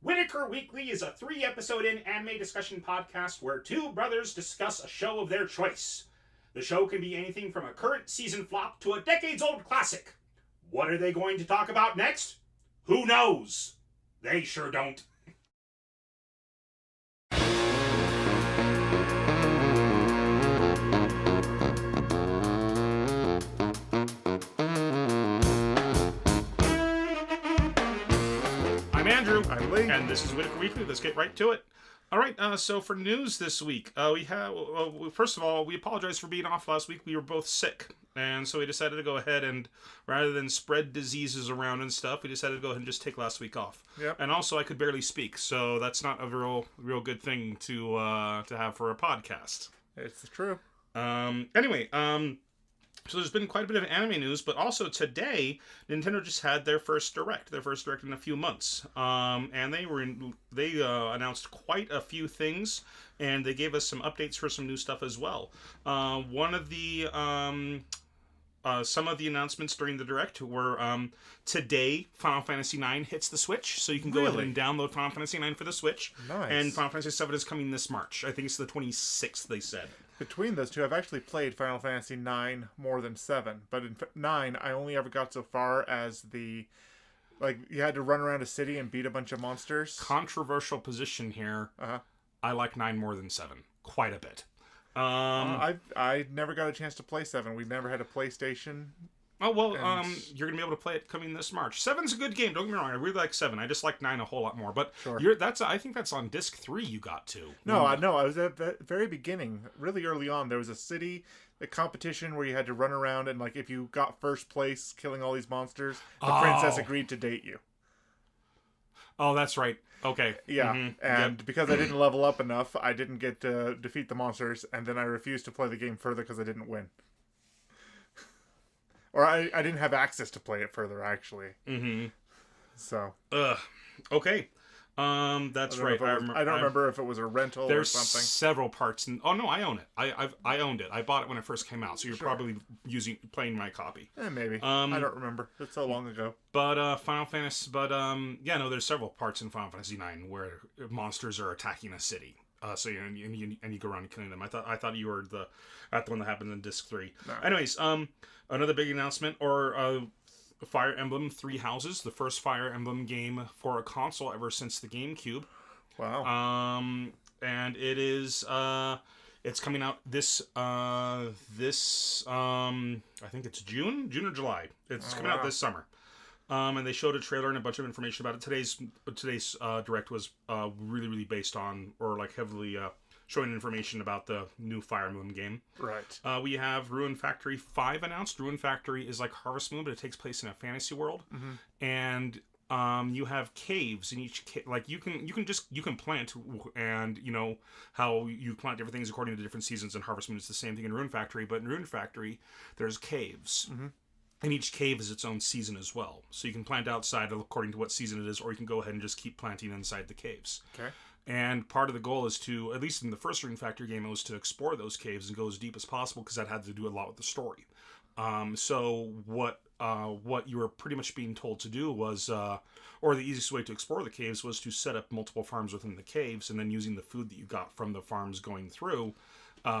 Whitaker Weekly is a 3-episode anime discussion podcast where two brothers discuss a show of their choice. The show can be anything from a current season flop to a decades-old classic. What are they going to talk about next? Who knows? They sure don't. I'm Andrew. I'm Lee. And this is Whitaker Weekly. Let's get right to it. All right, so for news this week, we have, first of all, we apologize for being off last week. We were both sick, and so we decided to go ahead and, rather than spread diseases around and stuff, we decided to go ahead and just take last week off. Yep. And also, I could barely speak, so that's not a real good thing to have for a podcast. It's true. Anyway, so there's been quite a bit of anime news, but also today, Nintendo just had their first direct in a few months, and they announced quite a few things, and they gave us some updates for some new stuff as well. One of the some of the announcements during the direct were today Final Fantasy IX hits the Switch, so you can go ahead and download Final Fantasy IX for the Switch. Nice. And Final Fantasy VII is coming this March. I think it's the 26th. They said. Between those two, I've actually played Final Fantasy IX more than 7. But in 9, I only ever got so far as you had to run around a city and beat a bunch of monsters. Controversial position here. Uh-huh. I like 9 more than 7. Quite a bit. I never got a chance to play 7. We never had a PlayStation. Oh, well, you're going to be able to play it coming this March. 7's a good game, don't get me wrong. I really like 7. I just like 9 a whole lot more. But sure. I think that's on disc 3 you got to. No, I was at the very beginning, really early on. There was a competition where you had to run around, and if you got first place killing all these monsters, the princess agreed to date you. Oh, that's right. Okay. Yeah, and because I didn't level up enough, I didn't get to defeat the monsters, and then I refused to play the game further because I didn't win. Or I didn't have access to play it further, actually. Mm-hmm. So. Okay. That's right. I don't remember if it was a rental or something. There's several parts. Oh, no, I own it. I owned it. I bought it when it first came out, so you're probably playing my copy. Maybe. I don't remember. It's so long ago. But Final Fantasy... there's several parts in Final Fantasy IX where monsters are attacking a city. So you go around killing them. I thought you were the one that happened in Disc 3. No. Anyways, another big announcement, Fire Emblem Three Houses, the first Fire Emblem game for a console ever since the GameCube. Wow. And it is it's coming out this I think it's June or July. It's coming out this summer. And they showed a trailer and a bunch of information about it. Today's direct was really based on, or heavily showing information about the new Fire Emblem game. Right. We have Ruin Factory 5 announced. Ruin Factory is like Harvest Moon, but it takes place in a fantasy world. Mm-hmm. And you have caves in each you can plant, and how you plant different things according to different seasons. In Harvest Moon, it's the same thing in Ruin Factory, but in Ruin Factory there's caves. Mm-hmm. And each cave is its own season as well. So you can plant outside according to what season it is, or you can go ahead and just keep planting inside the caves. Okay. And part of the goal is to, at least in the first Ruin Factory game, it was to explore those caves and go as deep as possible, because that had to do a lot with the story. So what you were pretty much being told to do was, or the easiest way to explore the caves was to set up multiple farms within the caves, and then using the food that you got from the farms going through,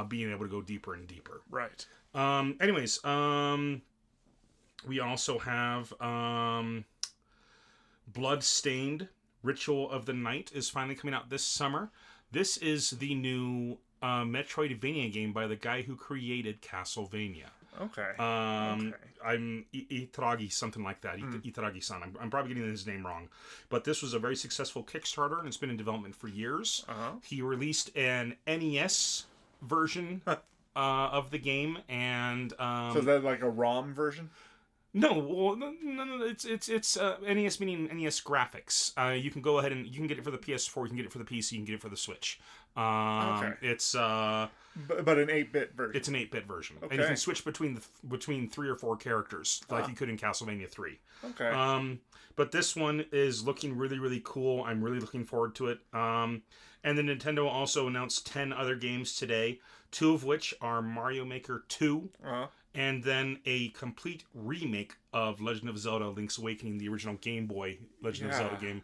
being able to go deeper and deeper. Right. Anyways, we also have Bloodstained Ritual of the Night is finally coming out this summer. This is the new Metroidvania game by the guy who created Castlevania. Okay. I'm Itaragi, something like that. Itaragi-san. I'm probably getting his name wrong. But this was a very successful Kickstarter, and it's been in development for years. Uh-huh. He released an NES version of the game, and... so is that like a ROM version? No, it's NES, meaning NES graphics. You can go ahead and you can get it for the PS4, you can get it for the PC, you can get it for the Switch. Okay. It's but an 8-bit version. It's an 8-bit version, okay. And you can switch between 3 or 4 characters like you could in Castlevania 3. Okay. But this one is looking really cool. I'm really looking forward to it. And then Nintendo also announced 10 other games today, 2 of which are Mario Maker 2. Uh-huh. and then a complete remake of Legend of Zelda: Link's Awakening, the original Game Boy Legend of Zelda game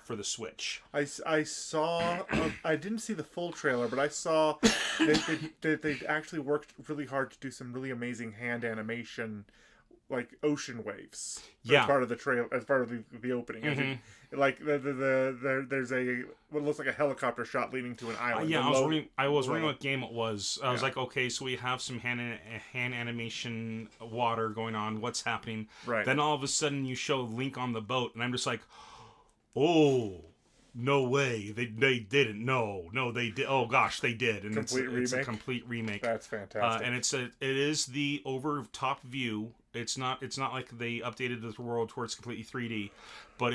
for the Switch. I saw. I didn't see the full trailer, but I saw they actually worked really hard to do some really amazing hand animation, like ocean waves. Yeah, as part of the trail, as part of the opening. Mm-hmm. Like there's a what looks like a helicopter shot leading to an island. Yeah, I was wondering what game it was. I was like, okay, so we have some hand animation water going on. What's happening? Right. Then all of a sudden you show Link on the boat, and I'm just like, oh, no way, they didn't. No, they did. Oh gosh, they did. And it's a complete remake. That's fantastic. And it is the over top view. It's not like they updated the world towards completely 3D, but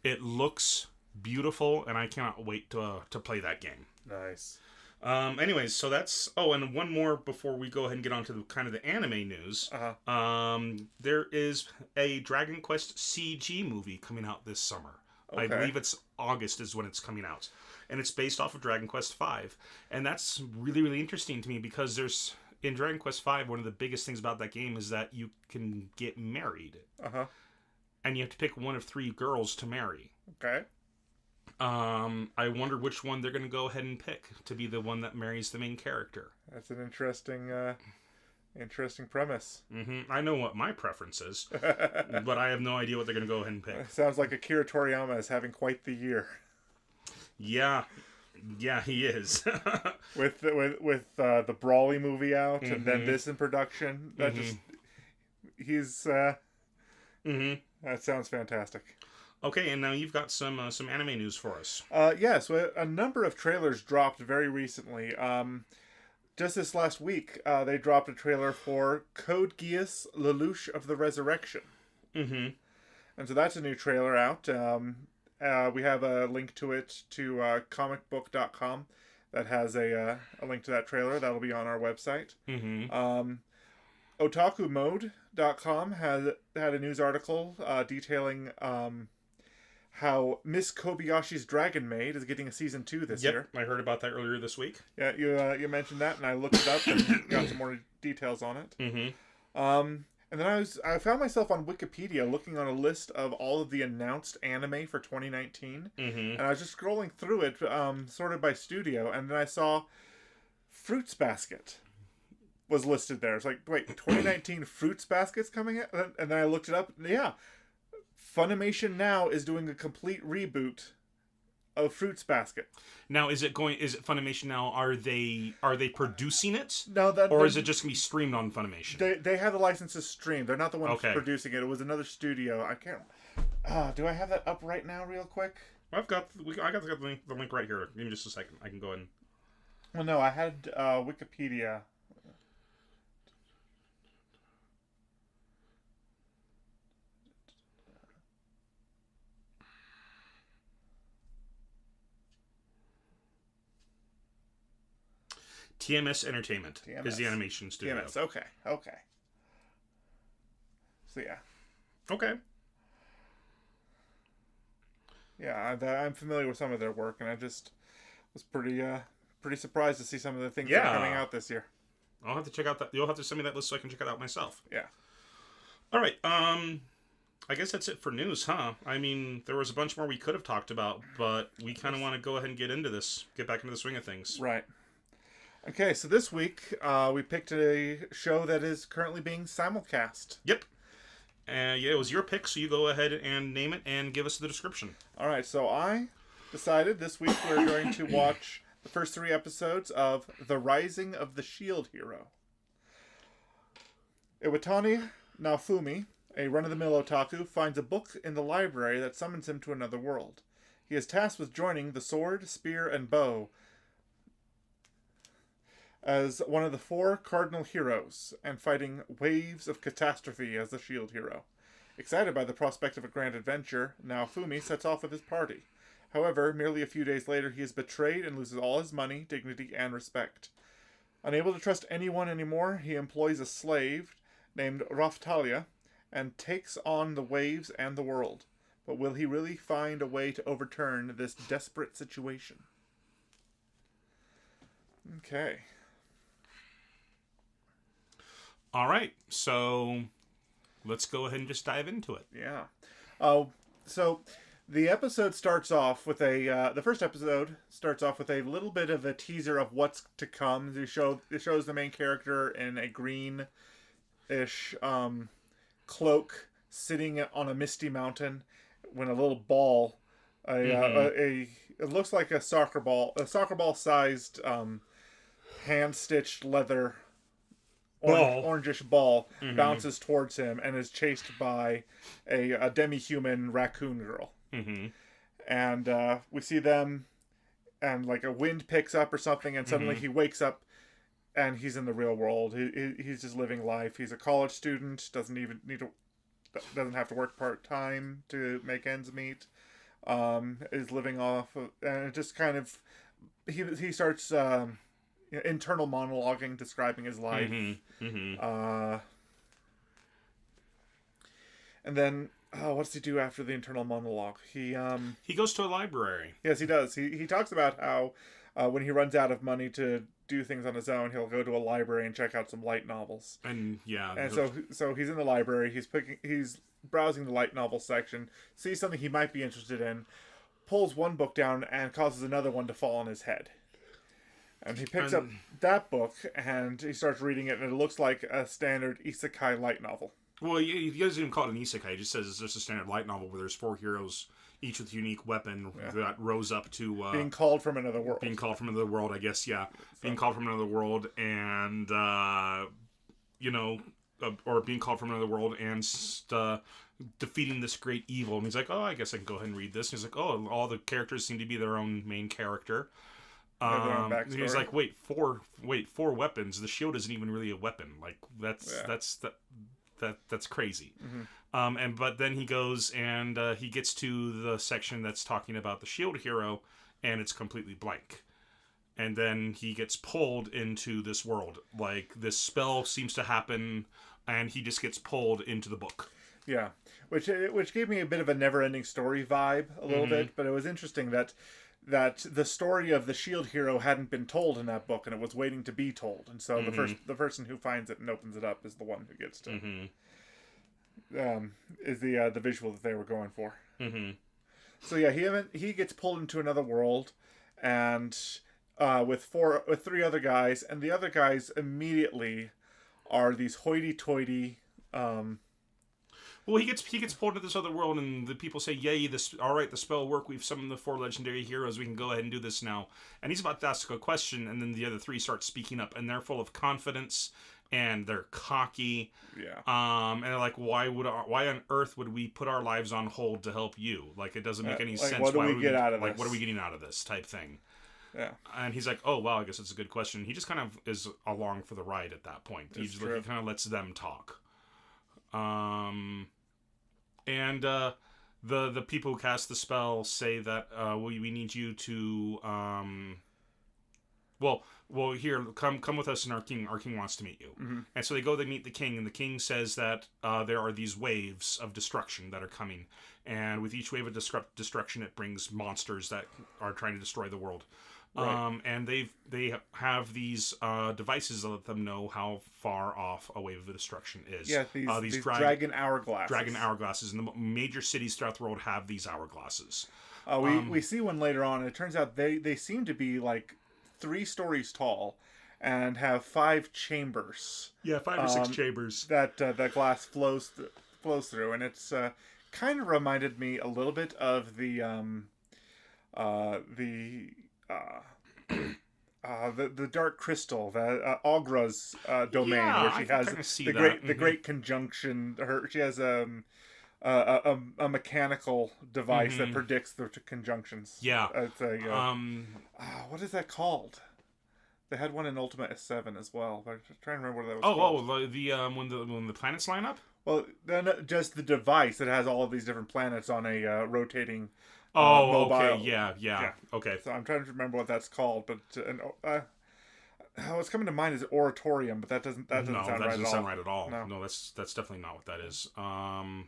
it looks beautiful, and I cannot wait to play that game. Nice. Anyways, so that's... Oh, and one more before we go ahead and get on to the kind of the anime news. There is a Dragon Quest CG movie coming out this summer. Okay. I believe it's August is when it's coming out. And it's based off of Dragon Quest V. And that's really, really interesting to me because there's... In Dragon Quest V, one of the biggest things about that game is that you can get married. And you have to pick one of 3 girls to marry. Okay. I wonder which one they're going to go ahead and pick to be the one that marries the main character. That's an interesting premise. Mm-hmm. I know what my preference is, but I have no idea what they're going to go ahead and pick. Sounds like Akira Toriyama is having quite the year. Yeah, he is. with the Brawly movie out, and then this in production. That he's. That sounds fantastic. Okay, and now you've got some anime news for us. So a number of trailers dropped very recently. Just this last week, they dropped a trailer for Code Geass: Lelouch of the Resurrection. And so that's a new trailer out. We have a link to it to comicbook.com that has a link to that trailer. That'll be on our website. OtakuMode.com had a news article detailing how Miss Kobayashi's Dragon Maid is getting a season 2 this year. I heard about that earlier this week. Yeah, you mentioned that, and I looked it up and got some more details on it. And then I found myself on Wikipedia looking on a list of all of the announced anime for 2019, and I was just scrolling through it, sorted by studio, and then I saw Fruits Basket was listed there. It's like, wait, 2019 Fruits Basket's coming out? And then I looked it up. Yeah, Funimation now is doing a complete reboot of Fruits Basket. Now, is it Funimation now? Are they producing it? No, or is it just gonna be streamed on Funimation? They have the licenses streamed. They're not the ones producing it. It was another studio. I can't. Do I have that up right now, real quick? I got the link right here. Give me just a second. I can go ahead and... Well, no, I had Wikipedia. TMS Entertainment is the animation studio. TMS, okay. So yeah. Okay. Yeah, I'm familiar with some of their work, and I just was pretty surprised to see some of the things that are coming out this year. I'll have to check out that. You'll have to send me that list so I can check it out myself. Yeah. All right. I guess that's it for news, huh? I mean, there was a bunch more we could have talked about, but we kind of want to go ahead and get back into the swing of things. Right. Okay, so this week we picked a show that is currently being simulcast. Yep. It was your pick, so you go ahead and name it and give us the description. All right, so I decided this week we're going to watch the first 3 episodes of The Rising of the Shield Hero. Iwatani Naofumi, a run-of-the-mill otaku, finds a book in the library that summons him to another world. He is tasked with joining the sword, spear, and bow as one of the 4 cardinal heroes and fighting waves of catastrophe as the shield hero. Excited by the prospect of a grand adventure, Naofumi sets off with his party. However, merely a few days later, he is betrayed and loses all his money, dignity, and respect. Unable to trust anyone anymore, he employs a slave named Raftalia and takes on the waves and the world. But will he really find a way to overturn this desperate situation? Okay. All right, so let's go ahead and just dive into it. Yeah. So the episode starts off with the first episode starts off with a little bit of a teaser of what's to come. It shows the main character in a greenish cloak sitting on a misty mountain when a little ball, it looks like a soccer ball sized hand stitched leather orangish ball bounces towards him and is chased by a demi-human raccoon girl. And we see them, and like a wind picks up or something, and suddenly he wakes up and he's in the real world. He's just living life. He's a college student, doesn't have to work part-time to make ends meet, is living off of, and it just kind of he starts internal monologuing, describing his life. And then, what does he do after the internal monologue? He goes to a library. Yes, he does. He talks about how when he runs out of money to do things on his own, he'll go to a library and check out some light novels. And so he's in the library. He's browsing the light novel section, sees something he might be interested in, pulls one book down, and causes another one to fall on his head. And he picks up that book, and he starts reading it, and it looks like a standard isekai light novel. Well, he doesn't even call it an isekai. He just says it's just a standard light novel where there's 4 heroes, each with a unique weapon that rose up to... being called from another world. Being called from another world, I guess, yeah. Being called from another world, and, or being called from another world and defeating this great evil. And he's like, oh, I guess I can go ahead and read this. And he's like, oh, all the characters seem to be their own main character. He's like, wait, four weapons. The shield isn't even really a weapon. Like that's crazy. But then he goes and he gets to the section that's talking about the shield hero, and it's completely blank. And then he gets pulled into this world. Like, this spell seems to happen, and he just gets pulled into the book. Yeah, which gave me a bit of a never-ending story vibe a little bit, but it was interesting that the story of the shield hero hadn't been told in that book, and it was waiting to be told. And so the person who finds it and opens it up is the one who gets to is the visual that they were going for. So yeah, he gets pulled into another world, and with 3 other guys, and the other guys immediately are these hoity-toity. Well, he gets pulled into this other world, and the people say, "Yay! All right, the spell worked. We've summoned the 4 legendary heroes. We can go ahead and do this now." And he's about to ask a question, and then the other 3 start speaking up, and they're full of confidence, and they're cocky. Yeah. And they're like, "Why on earth would we put our lives on hold to help you? Like, it doesn't make any sense. What do we get out of this? Like, what are we getting out of this?" type thing. Yeah. And he's like, "Oh, wow, I guess it's a good question." He just kind of is along for the ride at that point. He kind of lets them talk. And the people who cast the spell say that we need you to here, come with us, and our king wants to meet you. And so they meet the king, and the king says that there are these waves of destruction that are coming, and with each wave of destruction it brings monsters that are trying to destroy the world. Right. And they have these devices that let them know how far off a wave of destruction is. Yeah, these dragon hourglasses. Dragon hourglasses, and the major cities throughout the world have these hourglasses. We see one later on, and it turns out they seem to be like 3 stories tall, and have 5 chambers. Yeah, 5 or 6 chambers that glass flows through, and it's kind of reminded me a little bit of the Dark Crystal, the Augra's domain, where she has the great conjunction. She has a mechanical device that predicts the conjunctions. Yeah, it's what is that called? They had one in Ultima S7 as well. I'm trying to remember what that was called. When the planets line up. Well, then just the device that has all of these different planets on a rotating. Mobile. Okay, yeah. Okay. So I'm trying to remember what that's called, but what's coming to mind is oratorium, but that doesn't sound right at all. No, that's definitely not what that is.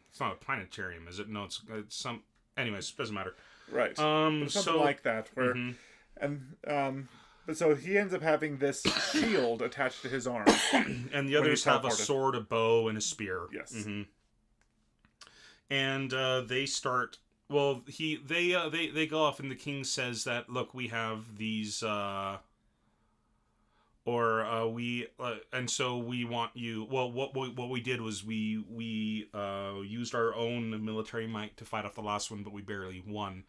It's not a planetarium, is it? No, it's some. Anyways, doesn't matter. Right. Something like that, where and But so he ends up having this shield attached to his arm. And the others have a sword, a bow, and a spear. Yes. Mm-hmm. And they start. Well, they go off, and the king says that, look, we have these, and so we want you. Well, what we did was we used our own military might to fight off the last one, but we barely won.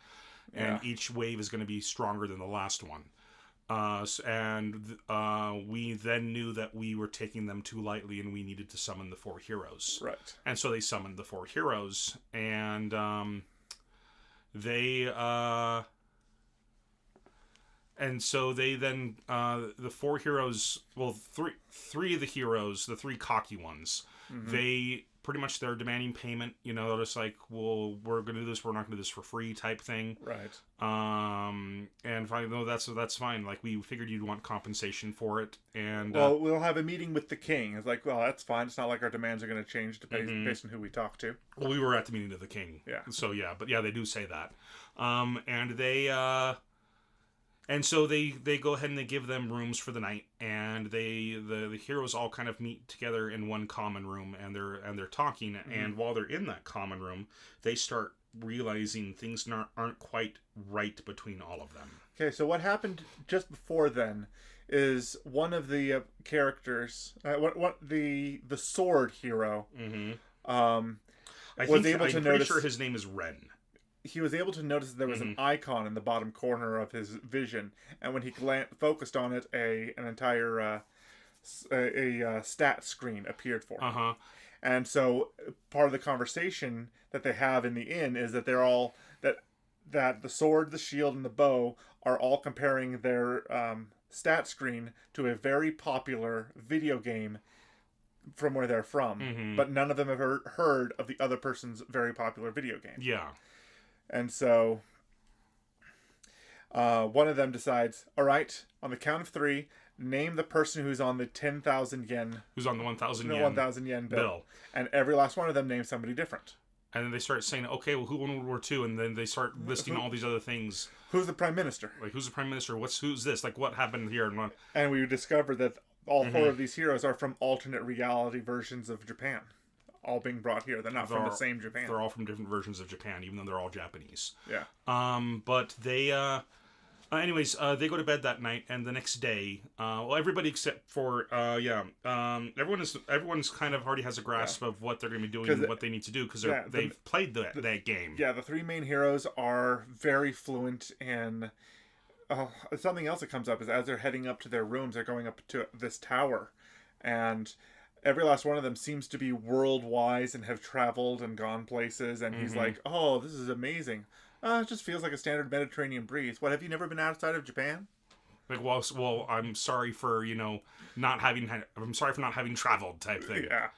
And each wave is going to be stronger than the last one. We then knew that we were taking them too lightly, and we needed to summon the 4 heroes. Right. And so they summoned the 4 heroes, and so they then the 4 heroes. Well, three of the heroes, the 3 cocky ones, they pretty much they're demanding payment. You know, they're just like, well, we're gonna do this. We're not gonna do this for free, type thing. Right. And fine, no, that's fine. Like, we figured you'd want compensation for it, and well, we'll have a meeting with the king. It's like, well, that's fine. It's not like our demands are going to change based on who we talk to. Well, we were at the meeting of the king. Yeah. So yeah, but yeah, they do say that. And so they go ahead and they give them rooms for the night, and the heroes all kind of meet together in one common room, and they're talking, and while they're in that common room, they start realizing things aren't quite right between all of them. Okay, so what happened just before then is one of the characters, the sword hero, I'm pretty sure his name is Ren. He was able to notice that there was an icon in the bottom corner of his vision, and when he focused on it, an entire stat screen appeared for him. And so part of the conversation that they have in the inn is that they're all that the sword, the shield, and the bow are all comparing their stat screen to a very popular video game from where they're from, but none of them have heard of the other person's very popular video game. Yeah. And so one of them decides, all right, on the count of 3, name the person who's on the 10,000 yen. Who's on the 1,000 yen. 1,000 yen bill. And every last one of them names somebody different. And then they start saying, okay, well, who won World War II? And then they start listing all these other things. Who's the prime minister? Like, who's the prime minister? Who's this? Like, what happened here? And we discover that all 4 of these heroes are from alternate reality versions of Japan. All being brought here. They're not from the same Japan. They're all from different versions of Japan, even though they're all Japanese. Yeah. But they, anyways, they go to bed that night, and the next day, well, everybody except for, everyone's kind of already has a grasp of what they're going to be doing and what they need to do, because they've played that game. Yeah, the 3 main heroes are very fluent in. Something else that comes up is as they're heading up to their rooms, they're going up to this tower, and every last one of them seems to be world-wise and have traveled and gone places, and he's like, oh, this is amazing. It just feels like a standard Mediterranean breeze. What, have you never been outside of Japan? Like, well, I'm sorry for, not having traveled, type thing. Yeah.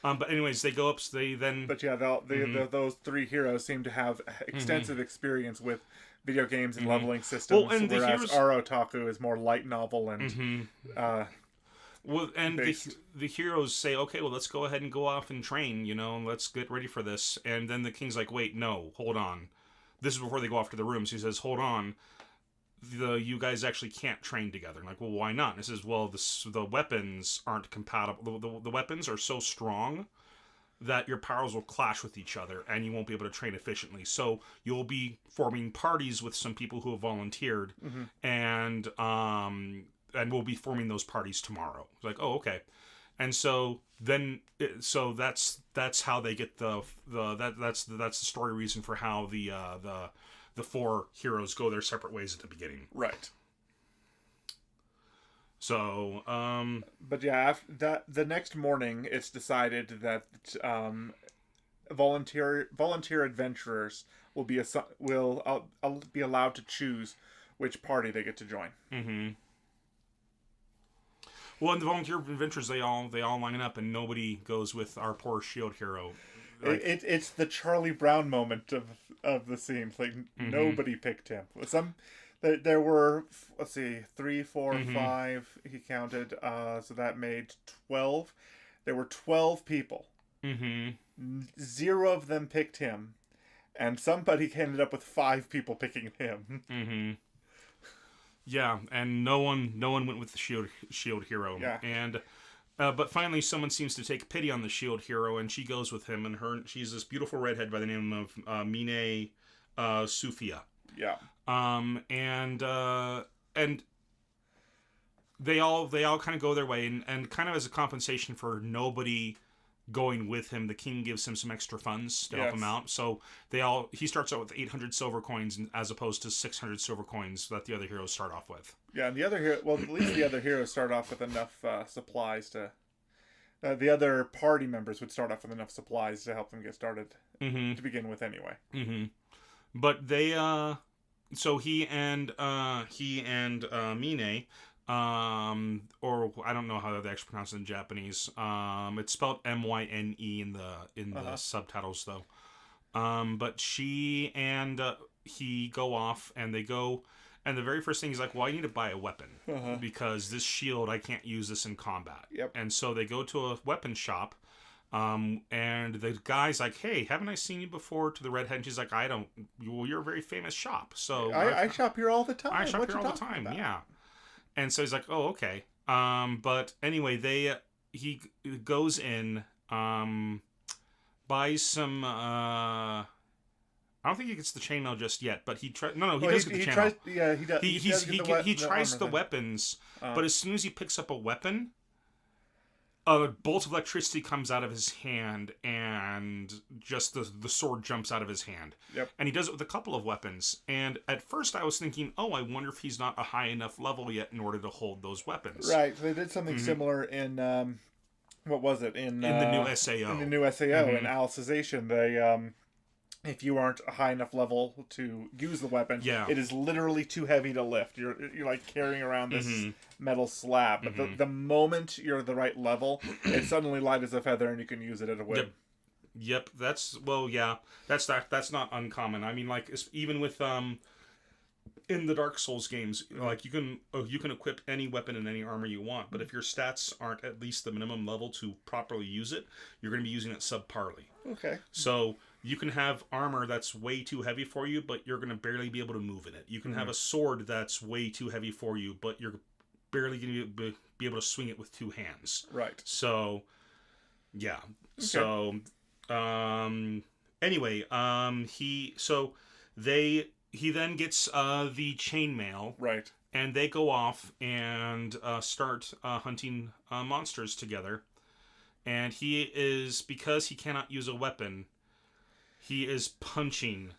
But anyways, they go up, But yeah, those 3 heroes seem to have extensive experience with video games and leveling systems, whereas our otaku is more light novel and... Well, and the heroes say, okay, well, let's go ahead and go off and train, let's get ready for this. And then the king's like, wait, no, hold on. This is before they go off to the rooms. He says, hold on. You guys actually can't train together. I'm like, well, why not? And he says, well, the weapons aren't compatible. The weapons are so strong that your powers will clash with each other and you won't be able to train efficiently. So you'll be forming parties with some people who have volunteered, and we'll be forming those parties tomorrow. It's like, oh, okay. And so then, that's how they get that's the story reason for how the 4 heroes go their separate ways at the beginning. Right. So, but yeah, after that, the next morning, it's decided that volunteer adventurers will be allowed to choose which party they get to join. Well, in the volunteer adventures, they all line up, and nobody goes with our poor shield hero. Like, it's the Charlie Brown moment of the scene. Like, nobody picked him. There were, let's see, 3, 4, 5. He counted. So that made 12. There were 12 people. 0 of them picked him, and somebody ended up with 5 people picking him. Yeah, and no one went with the shield hero. Yeah. And but finally, someone seems to take pity on the shield hero, and she goes with him. And she's this beautiful redhead by the name of Mine Sufia. Yeah. And they all kind of go their way, and kind of as a compensation for nobody going with him, the king gives him some extra funds to help him out. So he starts out with 800 silver coins as opposed to 600 silver coins that the other heroes start off with. Yeah, and the other hero, well, at least the other heroes start off with enough supplies to. The other party members would start off with enough supplies to help them get started to begin with, anyway. Mm-hmm. But they, so he and Mine, or I don't know how they actually pronounce it in Japanese. It's spelled Myne in the subtitles though. But she and he go off, and they go, and the very first thing he's like, well, I need to buy a weapon because this shield, I can't use this in combat. Yep. And so they go to a weapon shop. And the guy's like, hey, haven't I seen you before? To the redhead, and she's like, I don't. Well, you're a very famous shop, so I shop here all the time. I shop here all the time. About? Yeah. And so he's like, oh, okay. But anyway, he goes in, buys some. I don't think he gets the chainmail just yet, but he does get the chainmail. He tries the weapons, but as soon as he picks up a weapon, a bolt of electricity comes out of his hand, and just the sword jumps out of his hand. Yep. And he does it with a couple of weapons. And at first I was thinking, oh, I wonder if he's not a high enough level yet in order to hold those weapons. Right. So they did something similar in, what was it? In the new SAO. In the new SAO, in Alicization, they, if you aren't a high enough level to use the weapon, it is literally too heavy to lift. You're like carrying around this metal slab. But the moment you're the right level, it's suddenly light as a feather, and you can use it at a whim. Yep. That's not uncommon. I mean, like, even with in the Dark Souls games, like you can equip any weapon and any armor you want, but if your stats aren't at least the minimum level to properly use it, you're going to be using it subparly. Okay. So you can have armor that's way too heavy for you, but you're going to barely be able to move in it. You can have a sword that's way too heavy for you, but you're barely going to be able to swing it with two hands. Right. So, yeah. Okay. So, anyway, he then gets the chainmail. Right. And they go off and start hunting monsters together. And because he cannot use a weapon, he is punching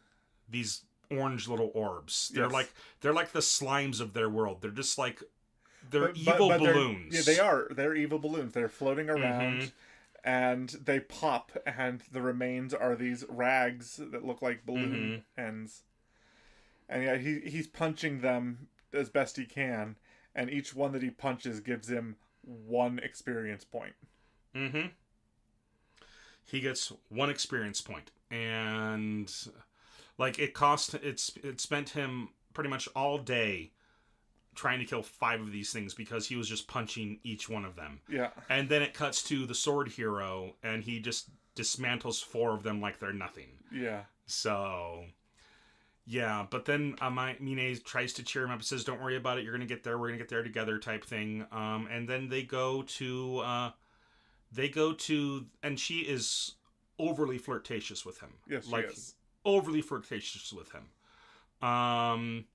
these orange little orbs. They're like the slimes of their world. They're just like evil balloons. Yeah, they are. They're evil balloons. They're floating around, and they pop, and the remains are these rags that look like balloon ends. And yeah, he's punching them as best he can, and each one that he punches gives him 1 experience point. He gets 1 experience point, and like it spent him pretty much all day trying to kill 5 of these things because he was just punching each one of them. Yeah. And then it cuts to the sword hero, and he just dismantles 4 of them like they're nothing. Yeah. So, yeah, but then Mine tries to cheer him up and says, "Don't worry about it. You're gonna get there. We're gonna get there together," type thing. And then they go to, and she is overly flirtatious with him. Yes, she is. Overly flirtatious with him. And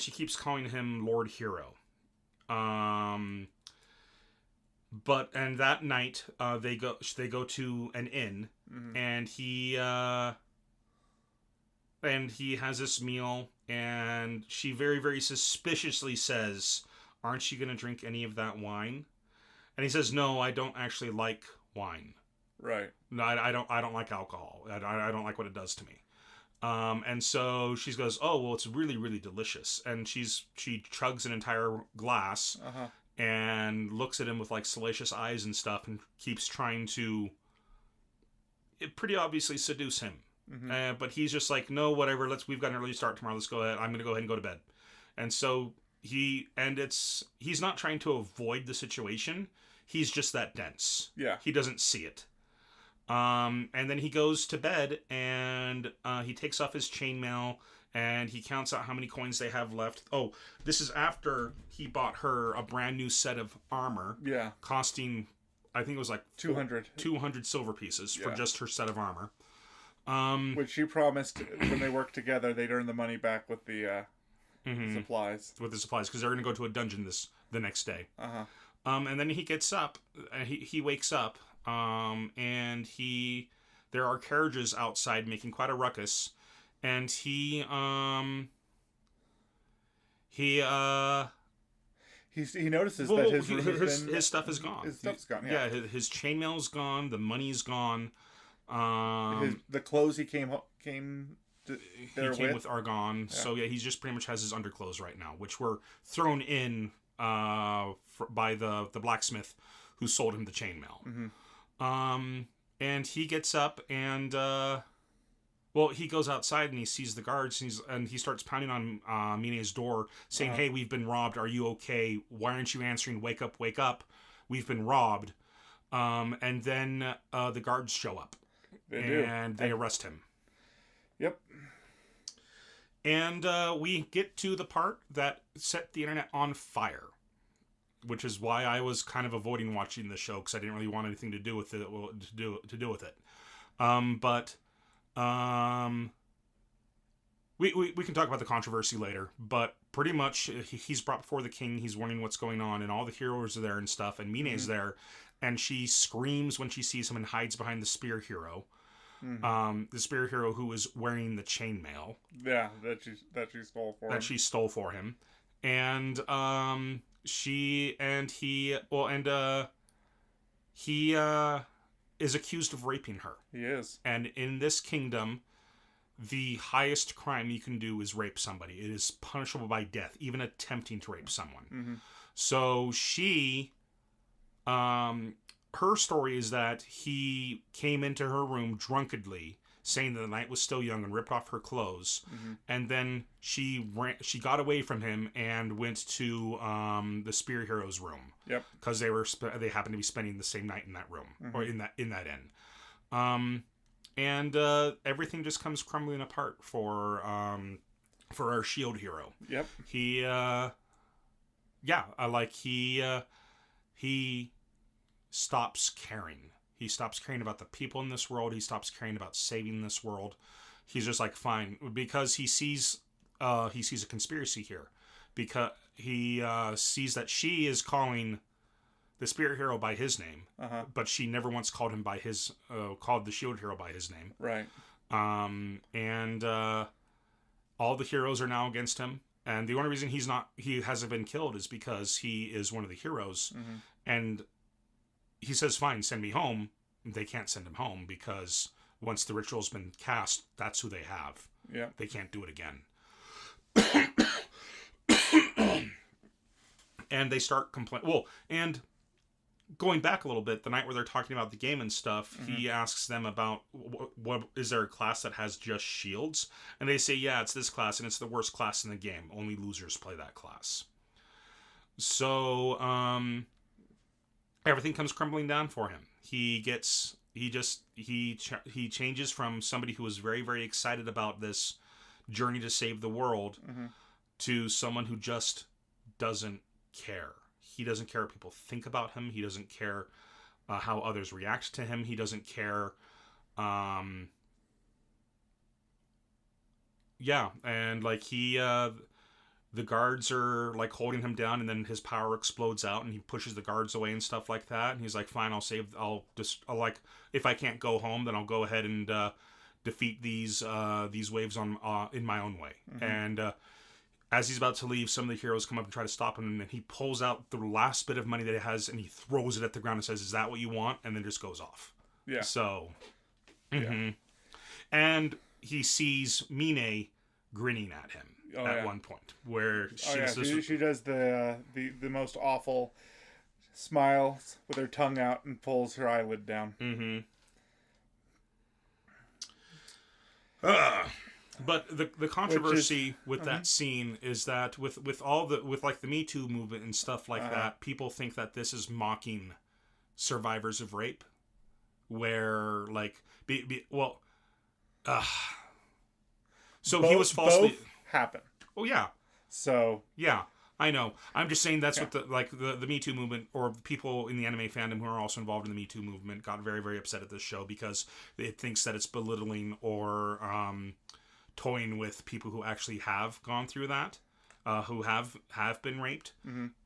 she keeps calling him Lord Hero. And that night, they go to an inn, and he has this meal, and she very, very suspiciously says, "Aren't you going to drink any of that wine?" And he says, "No, I don't actually like wine. Right. No, I don't like alcohol. I don't like what it does to me." And so she goes, "Oh, well, it's really, really delicious." And she chugs an entire glass and looks at him with like salacious eyes and stuff, and keeps trying to pretty obviously seduce him. But he's just like, "No, whatever. We've got an early start tomorrow. Let's go ahead. I'm going to go ahead and go to bed." And so he's not trying to avoid the situation. He's just that dense. Yeah. He doesn't see it. And then he goes to bed, and he takes off his chainmail, and he counts out how many coins they have left. Oh, this is after he bought her a brand new set of armor. Yeah. Costing, I think it was like 200 silver pieces for just her set of armor. Which she promised when they worked together, they'd earn the money back with the supplies. With the supplies, because they're going to go to a dungeon the next day. Uh-huh. And then he gets up, he wakes up, and there are carriages outside making quite a ruckus, and he notices that his stuff is gone. His stuff's gone. Yeah, his chainmail's gone. The money's gone. The clothes he came with are gone. Yeah. So yeah, he just pretty much has his underclothes right now, which were thrown in by the blacksmith who sold him the chainmail. Mm-hmm. And he gets up and he goes outside and he sees the guards and he starts pounding on Mine's door saying, "Hey, we've been robbed. Are you okay? Why aren't you answering? Wake up, wake up. We've been robbed." And then the guards show up. They arrest him. Yep. And we get to the part that set the internet on fire, which is why I was kind of avoiding watching the show because I didn't really want anything to do with it. We can talk about the controversy later, but pretty much he's brought before the king. He's warning what's going on, and all the heroes are there and stuff, and Mine's there, and she screams when she sees him and hides behind the spear hero. Mm-hmm. The spear hero who is wearing the chainmail. Yeah, that she stole for him. That she stole for him, and he is accused of raping her. He is, and in this kingdom, the highest crime you can do is rape somebody. It is punishable by death, even attempting to rape someone. Mm-hmm. So she, her story is that he came into her room drunkenly, saying that the night was still young, and ripped off her clothes. Mm-hmm. And then she got away from him and went to the spear hero's room. Yep. Because they happened to be spending the same night in that room, or in that inn. And everything just comes crumbling apart for our shield hero. Yep. He stops caring. He stops caring about the people in this world. He stops caring about saving this world. He's just like, fine, because he sees a conspiracy here, because he sees that she is calling the spirit hero by his name, but she never once called him by his called the shield hero by his name. Right. And all the heroes are now against him, and the only reason he hasn't been killed is because he is one of the heroes, and he says, "Fine, send me home." They can't send him home because once the ritual's been cast, that's who they have. Yeah. They can't do it again. And they start complaining. Well, and going back a little bit, the night where they're talking about the game and stuff, he asks them about what is there a class that has just shields? And they say, yeah, it's this class, and it's the worst class in the game. Only losers play that class. So, everything comes crumbling down for him. He changes from somebody who was very, very excited about this journey to save the world to someone who just doesn't care. He doesn't care what people think about him. He doesn't care how others react to him. He doesn't care. And like the guards are like holding him down, and then his power explodes out, and he pushes the guards away and stuff like that. And he's like, "Fine, if I can't go home, then I'll go ahead and defeat these waves in my own way." And as he's about to leave, some of the heroes come up and try to stop him, and he pulls out the last bit of money that he has, and he throws it at the ground and says, "Is that what you want?" And then just goes off. Yeah. So, and he sees Mine grinning at him one point, where she does the most awful smile with her tongue out and pulls her eyelid down. But the controversy with that scene is that with like the Me Too movement and stuff like that, people think that this is mocking survivors of rape, where like So he was falsely. Both happen. Oh yeah, So yeah. I know. I'm just saying that's what the Me Too movement, or people in the anime fandom who are also involved in the Me Too movement, got very, very upset at this show because it thinks that it's belittling or toying with people who actually have gone through that, who have been raped,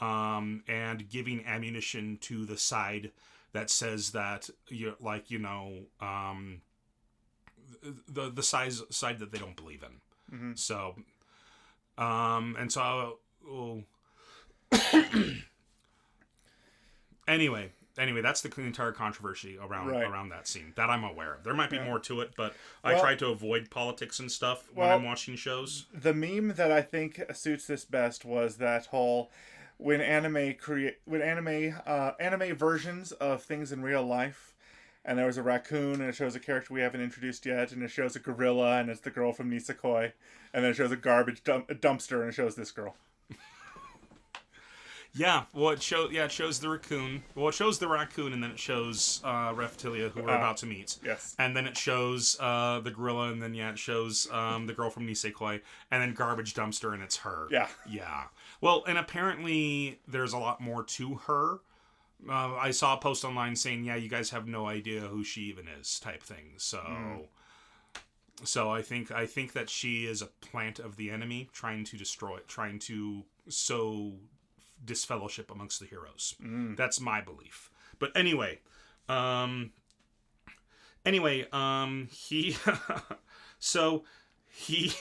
and giving ammunition to the side that says that you're like, you know, the side that they don't believe in. So, and so. Anyway, that's the entire controversy around that scene that I'm aware of. There might be more to it, but I try to avoid politics and stuff when I'm watching shows. The meme that I think suits this best was that whole anime versions of things in real life, and there was a raccoon, and it shows a character we haven't introduced yet, and it shows a gorilla, and it's the girl from Nisekoi, and then it shows a garbage dumpster, and it shows this girl. Yeah, well, it shows the raccoon. Well, it shows the raccoon, and then it shows Reptilia, who we're about to meet. Yes. And then it shows the gorilla, and then it shows the girl from Nisekoi, and then garbage dumpster, and it's her. Yeah. Yeah. Well, and apparently there's a lot more to her. I saw a post online saying, "Yeah, you guys have no idea who she even is," type thing. So, so I think that she is a plant of the enemy, trying to destroy it, trying to sow disfellowship amongst the heroes. That's my belief. But anyway, he so he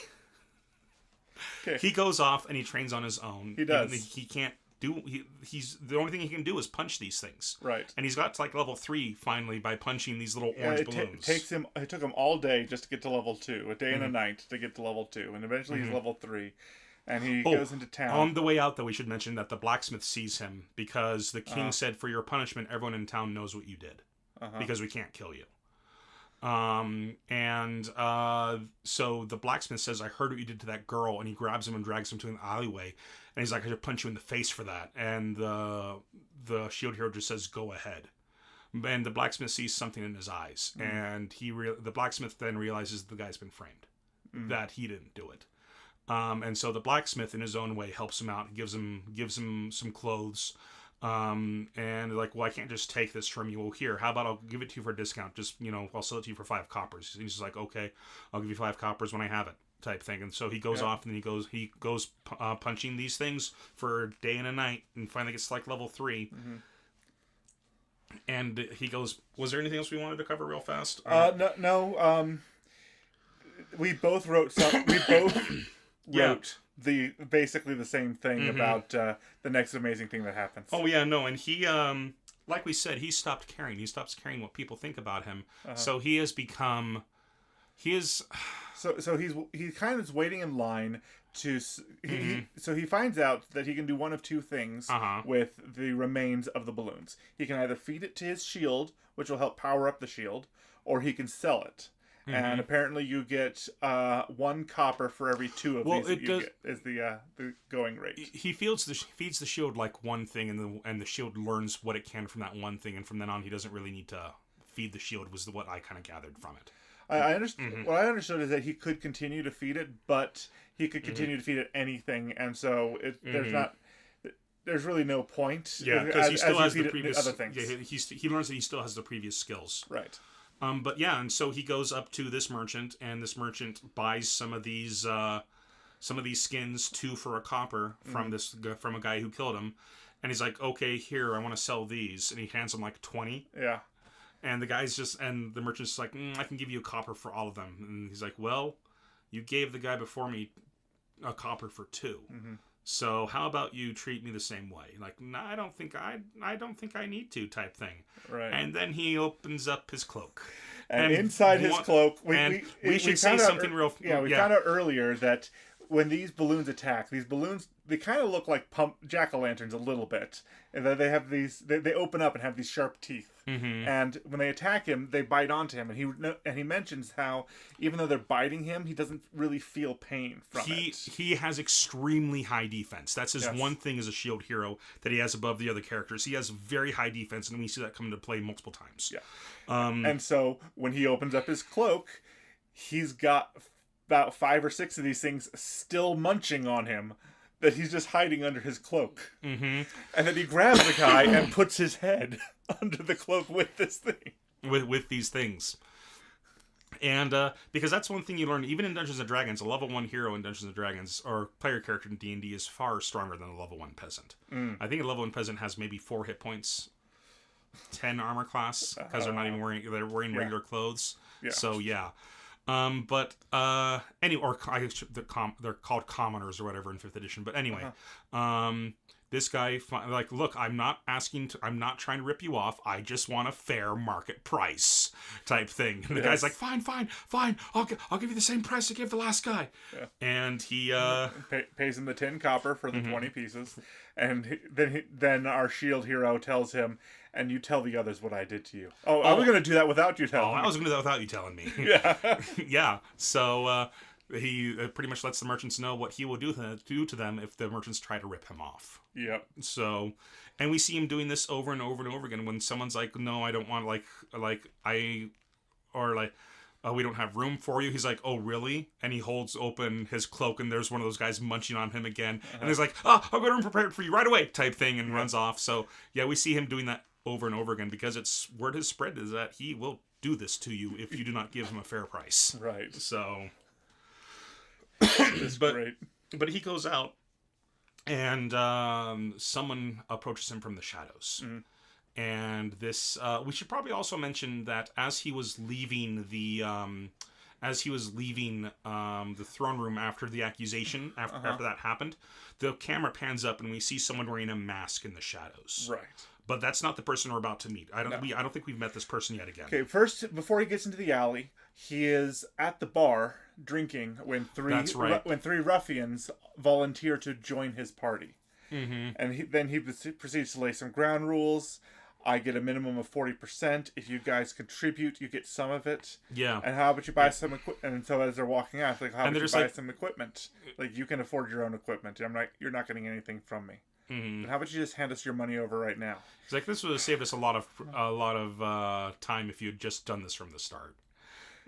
he goes off and he trains on his own. He does. He can't do. He's the only thing he can do is punch these things. Right. And he's got to like level 3 finally by punching these little orange balloons. It took him all day just to get to level 2, a day and a night to get to level 2, and eventually he's level 3. And he goes into town. On the way out, though, we should mention that the blacksmith sees him because the king said, "For your punishment, everyone in town knows what you did, because we can't kill you." So the blacksmith says, "I heard what you did to that girl," and he grabs him and drags him to an alleyway, and he's like, "I should punch you in the face for that." And the shield hero just says, "Go ahead." And the blacksmith sees something in his eyes, and the blacksmith then realizes the guy's been framed, that he didn't do it. And so the blacksmith, in his own way, helps him out, gives him some clothes, and like, "Well, I can't just take this from you. Well, here, how about I'll give it to you for a discount? Just, you know, I'll sell it to you for 5 coppers." And he's just like, "Okay, I'll give you 5 coppers when I have it," type thing. And so he goes off and he goes punching these things for a day and a night, and finally gets to like level 3. And he goes, "Was there anything else we wanted to cover real fast?" No. We both wrote some. We both wrote basically the same thing about the next amazing thing that happens. Oh yeah, no, and he like we said, he stopped caring. He stops caring what people think about him. So he has become So he kind of is waiting in line to so he finds out that he can do one of two things with the remains of the balloons. He can either feed it to his shield, which will help power up the shield, or he can sell it. And apparently you get 1 copper for every 2 of these that you get, is the going rate. He feeds the shield like one thing, and the shield learns what it can from that one thing, and from then on he doesn't really need to feed the shield, was what I kind of gathered from it. I understand. What I understood is that he could continue to feed it, but he could continue to feed it anything, and so there's really no point. Yeah, because he still has the previous other things. Yeah, he learns that he still has the previous skills. Right. But yeah, and so he goes up to this merchant, and this merchant buys some of these skins, 2 for a copper from a guy who killed him, and he's like, "Okay, here, I want to sell these," and he hands him like 20. Yeah. And the merchant's just like, "I can give you a copper for all of them," and he's like, "Well, you gave the guy before me a copper for 2. So how about you treat me the same way?" Like, "No, I don't think I need to," type thing. Right. And then he opens up his cloak. And inside his cloak, we should say something real. Yeah, we found out earlier that when these balloons attack, they kind of look like jack-o'-lanterns a little bit, and then they have they open up and have these sharp teeth. And when they attack him, they bite onto him, and he mentions how even though they're biting him, he doesn't really feel pain from it. He has extremely high defense. That's his one thing as a shield hero that he has above the other characters. He has very high defense, and we see that come into play multiple times. Yeah. And so when he opens up his cloak, he's got about 5 or 6 of these things still munching on him that he's just hiding under his cloak. Mm-hmm. And then he grabs the guy and puts his head under the cloak with this thing. With these things. And because that's one thing you learn, even in Dungeons & Dragons, a level 1 hero in Dungeons & Dragons, or player character in D&D, is far stronger than a level 1 peasant. I think a level 1 peasant has maybe 4 hit points, 10 armor class, because they're not even wearing regular clothes. Yeah. So, yeah. They're called commoners or whatever in 5th edition. But anyway, this guy, like, look, I'm not trying to rip you off. I just want a fair market price type thing. And the guy's like, fine. I'll give you the same price I gave the last guy. Yeah. And he pays him the 10 copper for the 20 pieces. And then our shield hero tells him, and you tell the others what I did to you. Oh, I was going to do that without you telling me. I was going to do that without you telling me. Yeah. Yeah. So he pretty much lets the merchants know what he will do to them if the merchants try to rip him off. Yep. So, and we see him doing this over and over and over again when someone's like, no, I don't want, we don't have room for you. He's like, oh, really? And he holds open his cloak, and there's one of those guys munching on him again. And he's like, I've got a room prepared for you right away, type thing, and runs off. So, yeah, we see him doing that over and over again because word has spread is that he will do this to you if you do not give him a fair price. Right. So, great. But he goes out, and someone approaches him from the shadows. And this, we should probably also mention that as he was leaving the throne room after the accusation, after that happened, the camera pans up and we see someone wearing a mask in the shadows. Right. But that's not the person we're about to meet. I don't think we've met this person yet again. Okay, first, before he gets into the alley, he is at the bar drinking when three ruffians volunteer to join his party. Mm-hmm. And then he proceeds to lay some ground rules. I get a minimum of 40%. If you guys contribute, you get some of it. Yeah. And how about you buy some equipment? And so as they're walking out, like, how about you buy some equipment? Like, you can afford your own equipment. I'm like, you're not getting anything from me. Mm-hmm. How about you just hand us your money over right now? It's like, this would have saved us a lot of time if you had just done this from the start.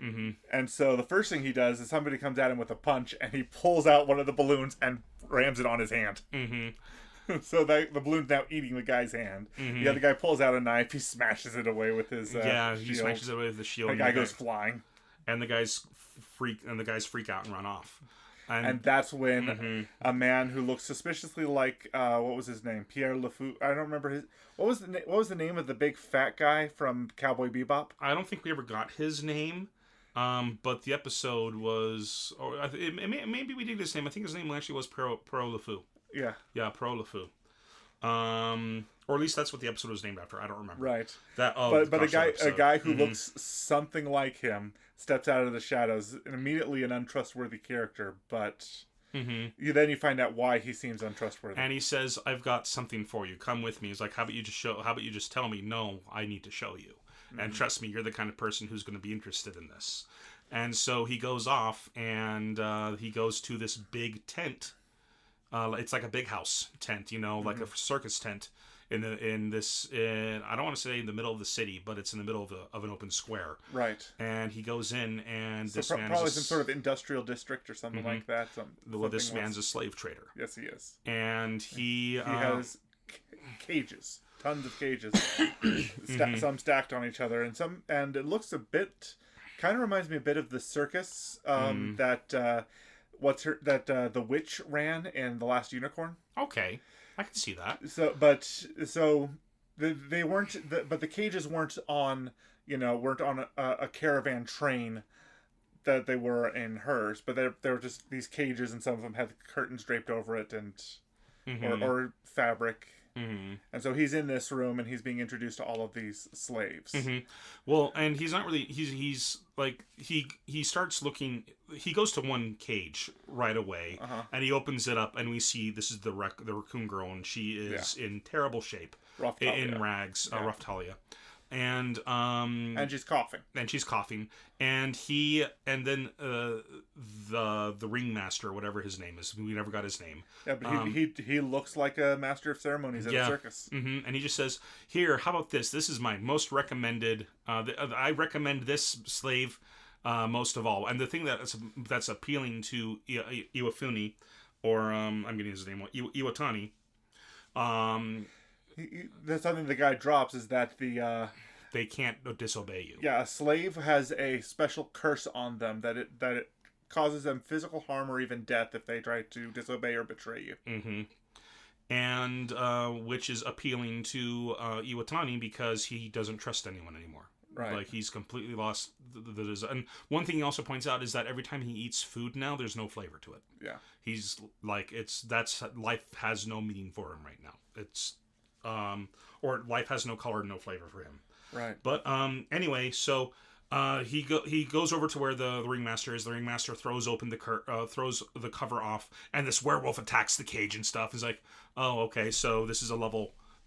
Mm-hmm. And so the first thing he does is somebody comes at him with a punch, and he pulls out one of the balloons and rams it on his hand. Mm-hmm. So the balloon's now eating the guy's hand. Mm-hmm. The other guy pulls out a knife. He smashes it away with his he smashes it away with the shield. The guy goes flying, and the guys freak out and run off. And that's when a man who looks suspiciously like what was his name? Pierre LeFou. I don't remember his. What was the name of the big fat guy from Cowboy Bebop? I don't think we ever got his name. But the episode was, maybe we did his name. I think his name actually was Pro LeFou. Yeah. Yeah, Pro LeFou. Or at least that's what the episode was named after. I don't remember. Right. But a guy who looks something like him steps out of the shadows, and immediately an untrustworthy character, but you find out why he seems untrustworthy. And he says, "I've got something for you. Come with me." He's like, How about you just tell me? No, I need to show you. And trust me, you're the kind of person who's going to be interested in this. And so he goes off, and he goes to this big tent. It's like a big house tent, like a circus tent. I don't want to say in the middle of the city, but it's in the middle of an open square. Right. And he goes in, and this man's probably some sort of industrial district or something like that. This man's a slave trader. Yes, he is. And he has cages. Tons of cages, some stacked on each other, and it looks kind of reminds me a bit of the circus that the witch ran in The Last Unicorn. Okay, I can see that. They weren't, but the cages weren't on a caravan train that they were in hers, but they were just these cages, and some of them had curtains draped over it and or fabric. Mm-hmm. And so he's in this room, and he's being introduced to all of these slaves. Mm-hmm. Well, and he's not really. He's like he starts looking. He goes to one cage right away, and he opens it up, and we see this is the raccoon girl, and she is in terrible shape, in rags, Rough Talia. And she's coughing. And then the ringmaster, whatever his name is, we never got his name. Yeah, but he looks like a master of ceremonies at a circus. Mm-hmm. And he just says, "Here, how about this? This is my most recommended. I recommend this slave most of all. And the thing that's appealing to Iwafune, or I'm going to use his name, Iwatani. That's something the guy drops, is that they can't disobey you. Yeah, a slave has a special curse on them that it causes them physical harm or even death if they try to disobey or betray you. Mm-hmm. And which is appealing to Iwatani because he doesn't trust anyone anymore. Right. Like, he's completely lost the desire. And one thing he also points out is that every time he eats food now, there's no flavor to it. Yeah. He's like, life has no meaning for him right now. It's or life has no color, no flavor for him. Right. But anyway, so he goes over to where the ringmaster is. The ringmaster throws open throws the cover off, and this werewolf attacks the cage and stuff. He's like, oh, okay, so this is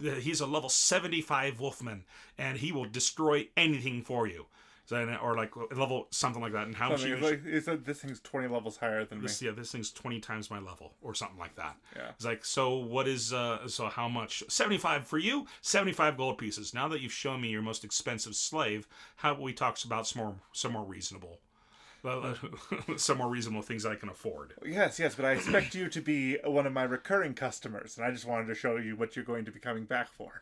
he's a level 75 wolfman, and he will destroy anything for you. Or like level something like that. And how this thing's 20 levels higher than me. Yeah, this thing's 20 times my level, or something like that. Yeah. It's like, so what is so how much? 75 for you, 75 gold pieces. Now that you've shown me your most expensive slave, how about we talk about some more reasonable some more reasonable things I can afford. Yes, but I expect you to be one of my recurring customers, and I just wanted to show you what you're going to be coming back for.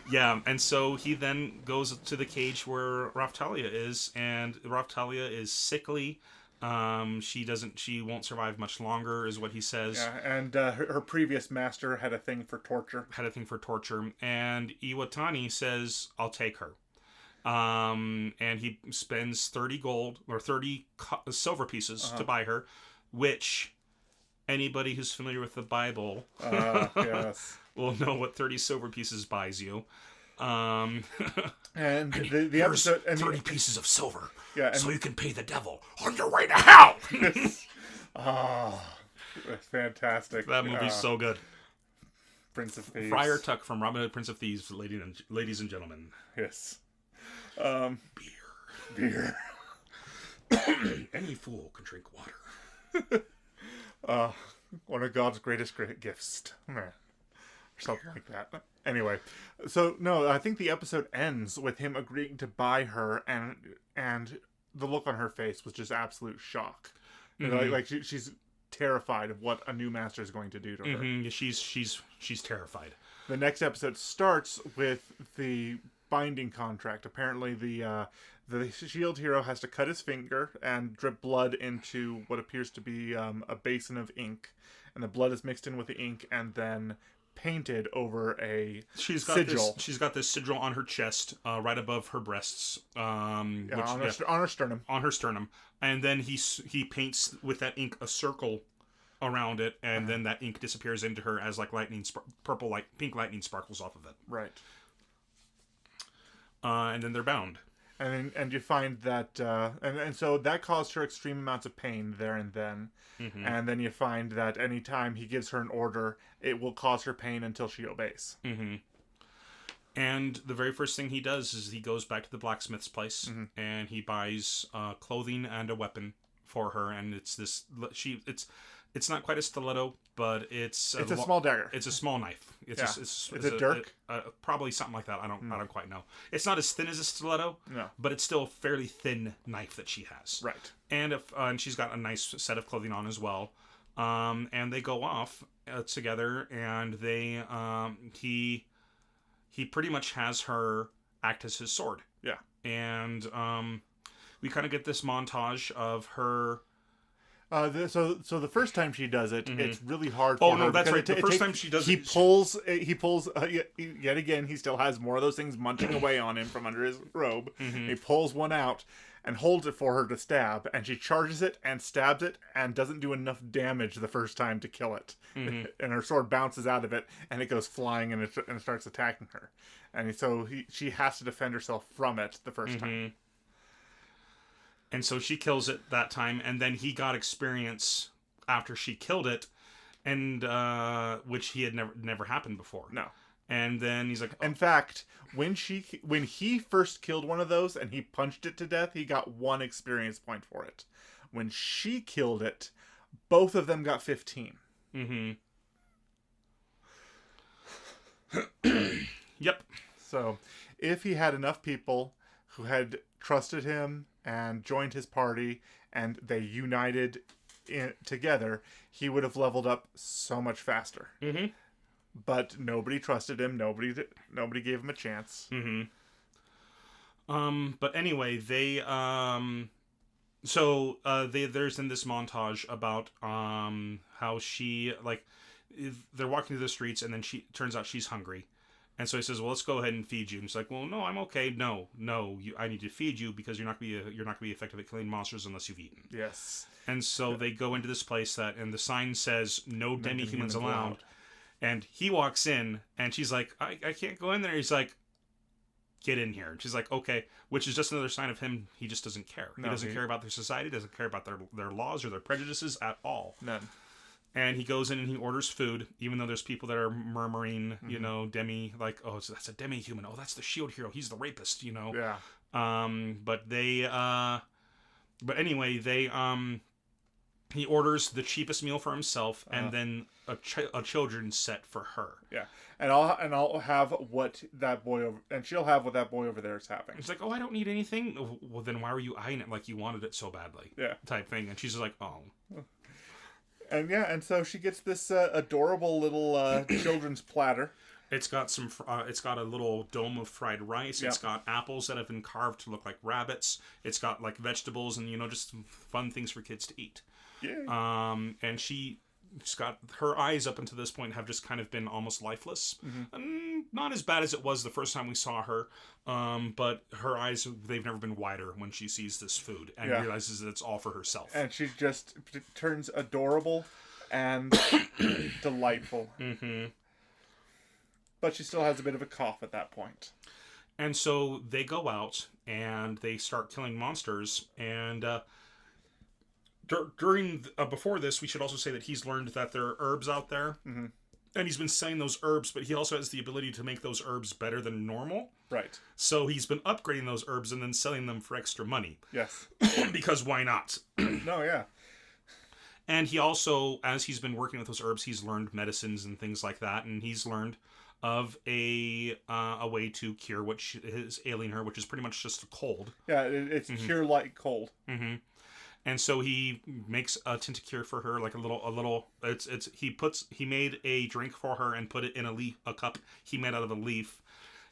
Yeah, and so he then goes to the cage where Raphtalia is, and Raphtalia is sickly. She won't survive much longer, is what he says. Yeah, and her previous master had a thing for torture. And Iwatani says, I'll take her. And he spends 30 gold or 30 silver pieces to buy her, which anybody who's familiar with the Bible yes. will know what 30 silver pieces buys you. And the episode, 30 pieces of silver, yeah, so you can pay the devil on your way to hell. That's fantastic. That movie's so good. Prince of Thieves. Friar Tuck from Robin Hood, Prince of Thieves, ladies and gentlemen. Yes. Beer. Any fool can drink water. One of God's greatest gifts. Or something like that. Anyway, so no, I think the episode ends with him agreeing to buy her, and the look on her face was just absolute shock. Mm-hmm. Like she's terrified of what a new master is going to do to her. Mm-hmm. She's terrified. The next episode starts with the binding contract. Apparently, the shield hero has to cut his finger and drip blood into what appears to be a basin of ink, and the blood is mixed in with the ink and then painted over a sigil. She's got this sigil on her chest, right above her breasts, on her sternum. On her sternum, and then he paints with that ink a circle around it, and then that ink disappears into her as like pink lightning sparkles off of it. Right. And then they're bound. And you find that and so that caused her extreme amounts of pain there and then. Mm-hmm. And then you find that anytime he gives her an order, it will cause her pain until she obeys. Mm-hmm. And the very first thing he does is he goes back to the blacksmith's place, and he buys clothing and a weapon for her, and it's not quite a stiletto, but it's a small dagger. It's a small knife. It's a dirk. Probably something like that. I don't quite know. It's not as thin as a stiletto. No, but it's still a fairly thin knife that she has. Right. And and she's got a nice set of clothing on as well. And they go off together, and they he pretty much has her act as his sword. Yeah. And we kind of get this montage of her. So the first time she does it, it's really hard for her. Oh, no, that's right. The first time she does it, he pulls, yet again, he still has more of those things munching away on him from under his robe. Mm-hmm. He pulls one out and holds it for her to stab, and she charges it and stabs it and doesn't do enough damage the first time to kill it. Mm-hmm. And her sword bounces out of it, and it goes flying, and it starts attacking her. And so she has to defend herself from it the first time. And so she kills it that time, and then he got experience after she killed it, and which he had never happened before. No. And then he's like, in fact, when he first killed one of those and he punched it to death, he got 1 experience point for it. When she killed it, both of them got 15. Yep. So, if he had enough people who had trusted him and joined his party, and they united together, he would have leveled up so much faster. Mm-hmm. But nobody trusted him. Nobody gave him a chance. Mm-hmm. But anyway, there's in this montage about how she, like, they're walking through the streets, and then turns out she's hungry, and so he says, well, let's go ahead and feed you. And she's like, well, no, I'm okay. No, I need to feed you because you're not gonna be effective at killing monsters unless you've eaten. Yes. And so they go into this place and the sign says no demi-humans allowed. And he walks in, and she's like, I can't go in there. He's like, get in here. And she's like, okay, which is just another sign of him. He just doesn't care. He doesn't care about their society, doesn't care about their laws or their prejudices at all. None. And he goes in and he orders food, even though there's people that are murmuring, demi, like, oh, so that's a demi-human. Oh, that's the shield hero. He's the rapist, Yeah. But anyway, he orders the cheapest meal for himself, and then a children's set for her. Yeah, and I'll have what that boy and she'll have what that boy over there is having. It's like, oh, I don't need anything. Well, then why were you eyeing it like you wanted it so badly? Yeah, type thing. And she's just like, oh. And so she gets this adorable little children's platter. It's got it's got a little dome of fried rice. Yep. It's got apples that have been carved to look like rabbits. It's got like vegetables and just fun things for kids to eat. Yeah. And she's got her eyes up until this point have just kind of been almost lifeless. Mm-hmm. Not as bad as it was the first time we saw her. But her eyes, they've never been wider when she sees this food and realizes that it's all for herself. And she just turns adorable and delightful. Mm-hmm. But she still has a bit of a cough at that point. And so they go out and they start killing monsters. And before this, we should also say that he's learned that there are herbs out there. Mm-hmm. And he's been selling those herbs, but he also has the ability to make those herbs better than normal. Right. So he's been upgrading those herbs and then selling them for extra money. Yes. Because why not? No, yeah. And he also, as he's been working with those herbs, he's learned medicines and things like that. And he's learned of a way to cure what is ailing her, which is pretty much just a cold. Yeah, it's cure like cold. Mm-hmm. And so he makes a tincture for her, like a little. He made a drink for her and put it in a cup he made out of a leaf,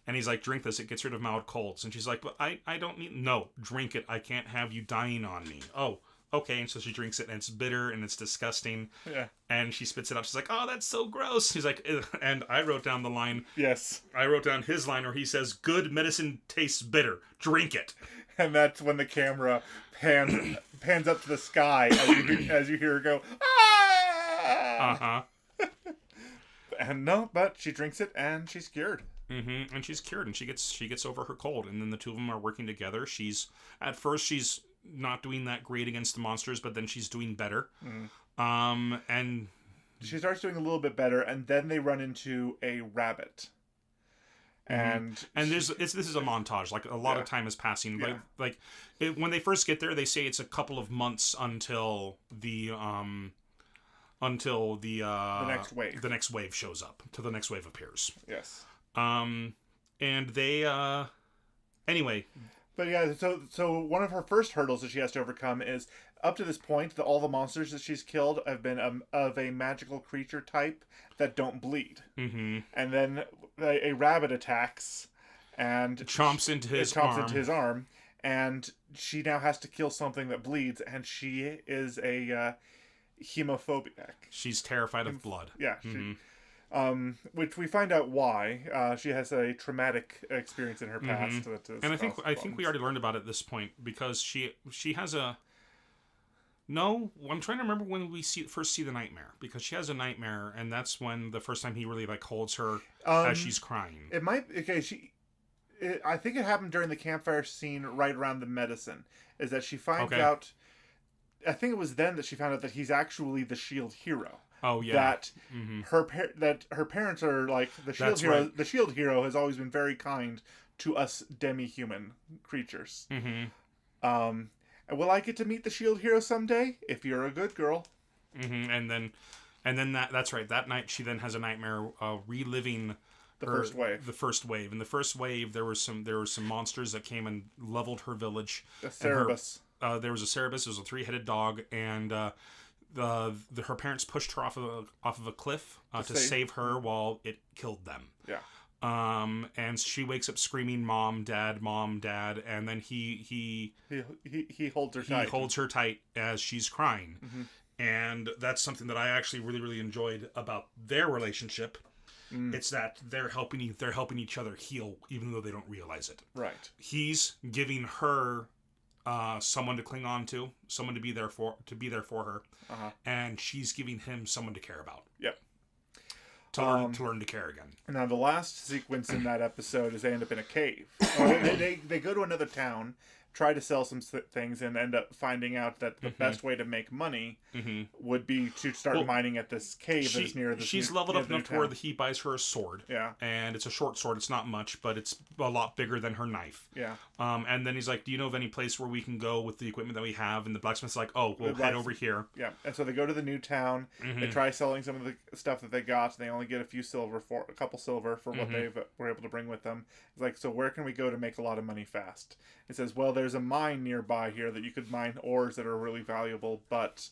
and he's like, drink this, it gets rid of mild colds. And she's like, but I don't need. No, drink it. I can't have you dying on me. Oh, okay. And so she drinks it, and it's bitter and it's disgusting. Yeah. And she spits it out. She's like, oh, that's so gross. He's like, ugh. And I wrote down the line. Yes. I wrote down his line where he says, good medicine tastes bitter. Drink it. And that's when the camera pans up to the sky as you hear her go, ah! Uh-huh. And no, but she drinks it and she's cured. Mm-hmm. And she's cured and she gets over her cold. And then the two of them are working together. At first she's not doing that great against the monsters, but then she's doing better. Mm. And she starts doing a little bit better, and then they run into a rabbit. And this is a montage. Like a lot of time is passing. Yeah. When they first get there, they say it's a couple of months until the next wave. The next wave shows up. Till the next wave appears. Yes. And they anyway. But yeah, so one of her first hurdles that she has to overcome is, up to this point, all the monsters that she's killed have been of a magical creature type that don't bleed. Mm-hmm. And then a rabbit attacks and chomps into his arm, and she now has to kill something that bleeds, and she is a hemophobic. She's terrified of blood. Yeah. Mm-hmm. Which we find out why. She has a traumatic experience in her past. Mm-hmm. And I think we already learned about it at this point, because she has a. No, I'm trying to remember when we first see the nightmare, because she has a nightmare, and that's when the first time he really holds her as she's crying. It might I think it happened during the campfire scene right around the medicine. Is that she finds out? I think it was then that she found out that he's actually the shield hero. Oh yeah. That her parents are like the shield hero. Right. The shield hero has always been very kind to us demi-human creatures. Mm-hmm. And will I get to meet the shield hero someday? If you're a good girl. Mm-hmm. And then that's right. That night she then has a nightmare reliving The first wave. The first wave. In the first wave, there were some monsters that came and leveled her village. The Cerebus. There was a Cerebus. It was a 3-headed dog, and her parents pushed her off of a cliff to save her while it killed them. Yeah. And she wakes up screaming, "Mom, Dad, Mom, Dad!" And then he holds her tight. He holds her tight as she's crying, and that's something that I actually really, really enjoyed about their relationship. It's that they're helping each other heal, even though they don't realize it. Right. He's giving her someone to cling on to, someone to be there for her, and she's giving him someone to care about. Yep. To learn to care again. Now, the last sequence in that episode is they end up in a cave. They go to another town, try to sell some things, and end up finding out that the best way to make money would be to start mining at this cave that's near the She's leveled up enough to where he buys her a sword. Yeah. And it's a short sword. It's not much, but it's a lot bigger than her knife. Yeah. And then he's like, "Do you know of any place where we can go with the equipment that we have?" And the blacksmith's like, "Oh, we'll head over here." Yeah. And so they go to the new town. They try selling some of the stuff that they got. And they only get a couple silver for what they were able to bring with them. It's like, "So where can we go to make a lot of money fast?" It says, "Well, there's a mine nearby here that you could mine ores that are really valuable, but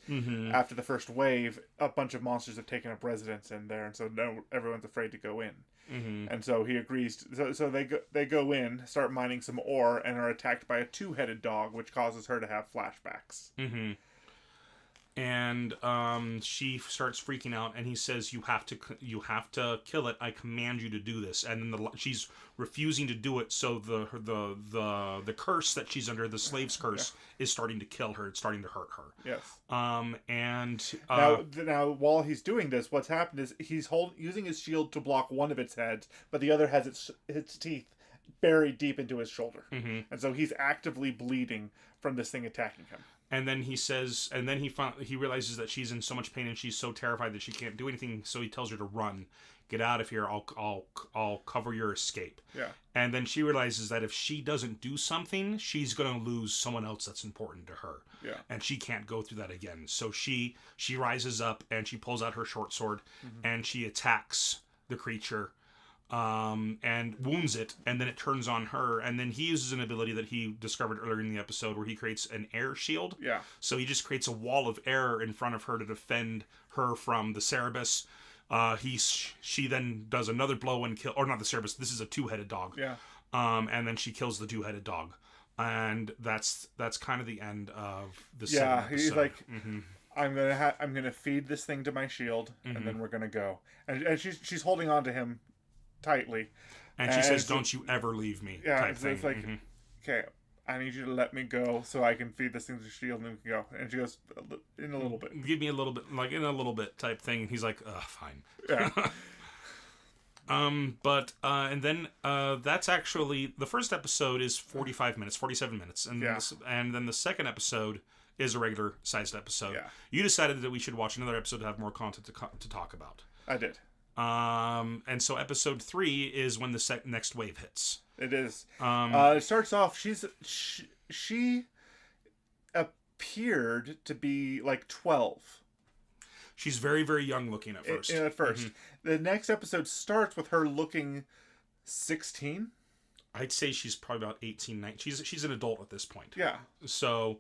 after the first wave, a bunch of monsters have taken up residence in there, and so everyone's afraid to go in." And so he agrees. So they go in, start mining some ore, and are attacked by a 2-headed dog, which causes her to have flashbacks. And she starts freaking out, and he says, "You have to kill it. I command you to do this." And then she's refusing to do it. So the curse that she's under, the slave's curse, is starting to kill her. It's starting to hurt her. Yes. And now while he's doing this, what's happened is he's using his shield to block one of its heads, but the other has its teeth buried deep into his shoulder, and so he's actively bleeding from this thing attacking him. And then he says, and then he realizes that she's in so much pain and she's so terrified that she can't do anything. So he tells her to run, get out of here. I'll cover your escape. Yeah. And then she realizes that if she doesn't do something, she's gonna lose someone else that's important to her. Yeah. And she can't go through that again. So she rises up and she pulls out her short sword and she attacks the creature. And wounds it, and then it turns on her, and then he uses an ability that he discovered earlier in the episode where he creates an air shield. Yeah. So he just creates a wall of air in front of her to defend her from the Cerebus. She then does another blow and kill, or not the Cerebus, this is a 2-headed dog. Yeah. And then she kills the 2-headed dog. And that's kind of the end of the second episode. He's like, I'm gonna feed this thing to my shield, and then we're gonna go. And she's holding on to him tightly, and she says, "Don't you ever leave me." Yeah, type thing. It's like, okay, I need you to let me go so I can feed this thing to the shield and we can go. And she goes, "In a little bit. Give me a little bit, like in a little bit type thing." And he's like, "Fine." Yeah. And then that's actually the first episode is 47 minutes, and and then the second episode is a regular sized episode. Yeah. You decided that we should watch another episode to have more content to talk about. I did. And so episode 3 is when the next wave hits. It is. It starts off. She appeared to be like 12. She's very, very young looking at first. At first, the next episode starts with her looking 16. I'd say she's probably about 18, 19. She's an adult at this point. Yeah. So.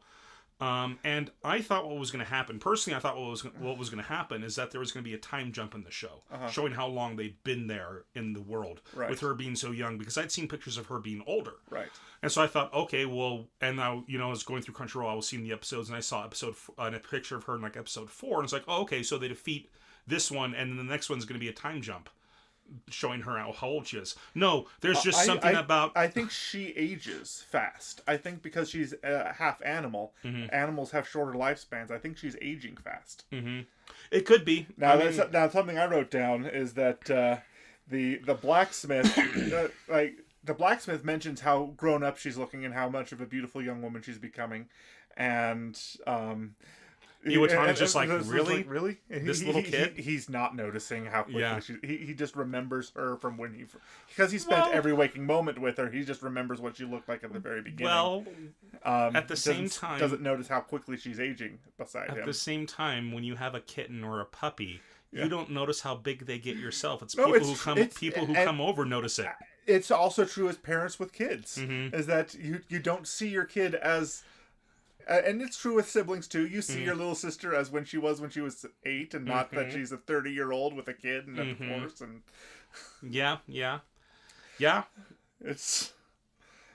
And I thought what was going to happen. Personally, I thought what was going to happen is that there was going to be a time jump in the show, showing how long they'd been there in the world, with her being so young. Because I'd seen pictures of her being older, right? And so I thought, okay, well, and now I was going through Crunchyroll, I was seeing the episodes, and I saw a picture of her in like episode 4, and it's like, oh, okay, so they defeat this one, and then the next one's going to be a time jump, showing her how old she is. No, there's just something about... I think she ages fast. I think because she's half animal, animals have shorter lifespans. I think she's aging fast. It could be. Now, now something I wrote down is that the blacksmith, the blacksmith mentions how grown up she's looking and how much of a beautiful young woman she's becoming, and Iwatani's just like, really? Really? This little kid? He's not noticing how quickly he just remembers her from when because he spent every waking moment with her, he just remembers what she looked like at the very beginning. Well, at the same time... Doesn't notice how quickly she's aging beside him. At the same time, when you have a kitten or a puppy, You don't notice how big they get yourself. It's No, people it's- who come it's- people who and- come over notice it. It's also true as parents with kids, Mm-hmm. is that you don't see your kid as, and it's true with siblings too. You see your little sister as when she was 8, and not that she's a 30-year-old with a kid and a divorce, and Yeah. it's.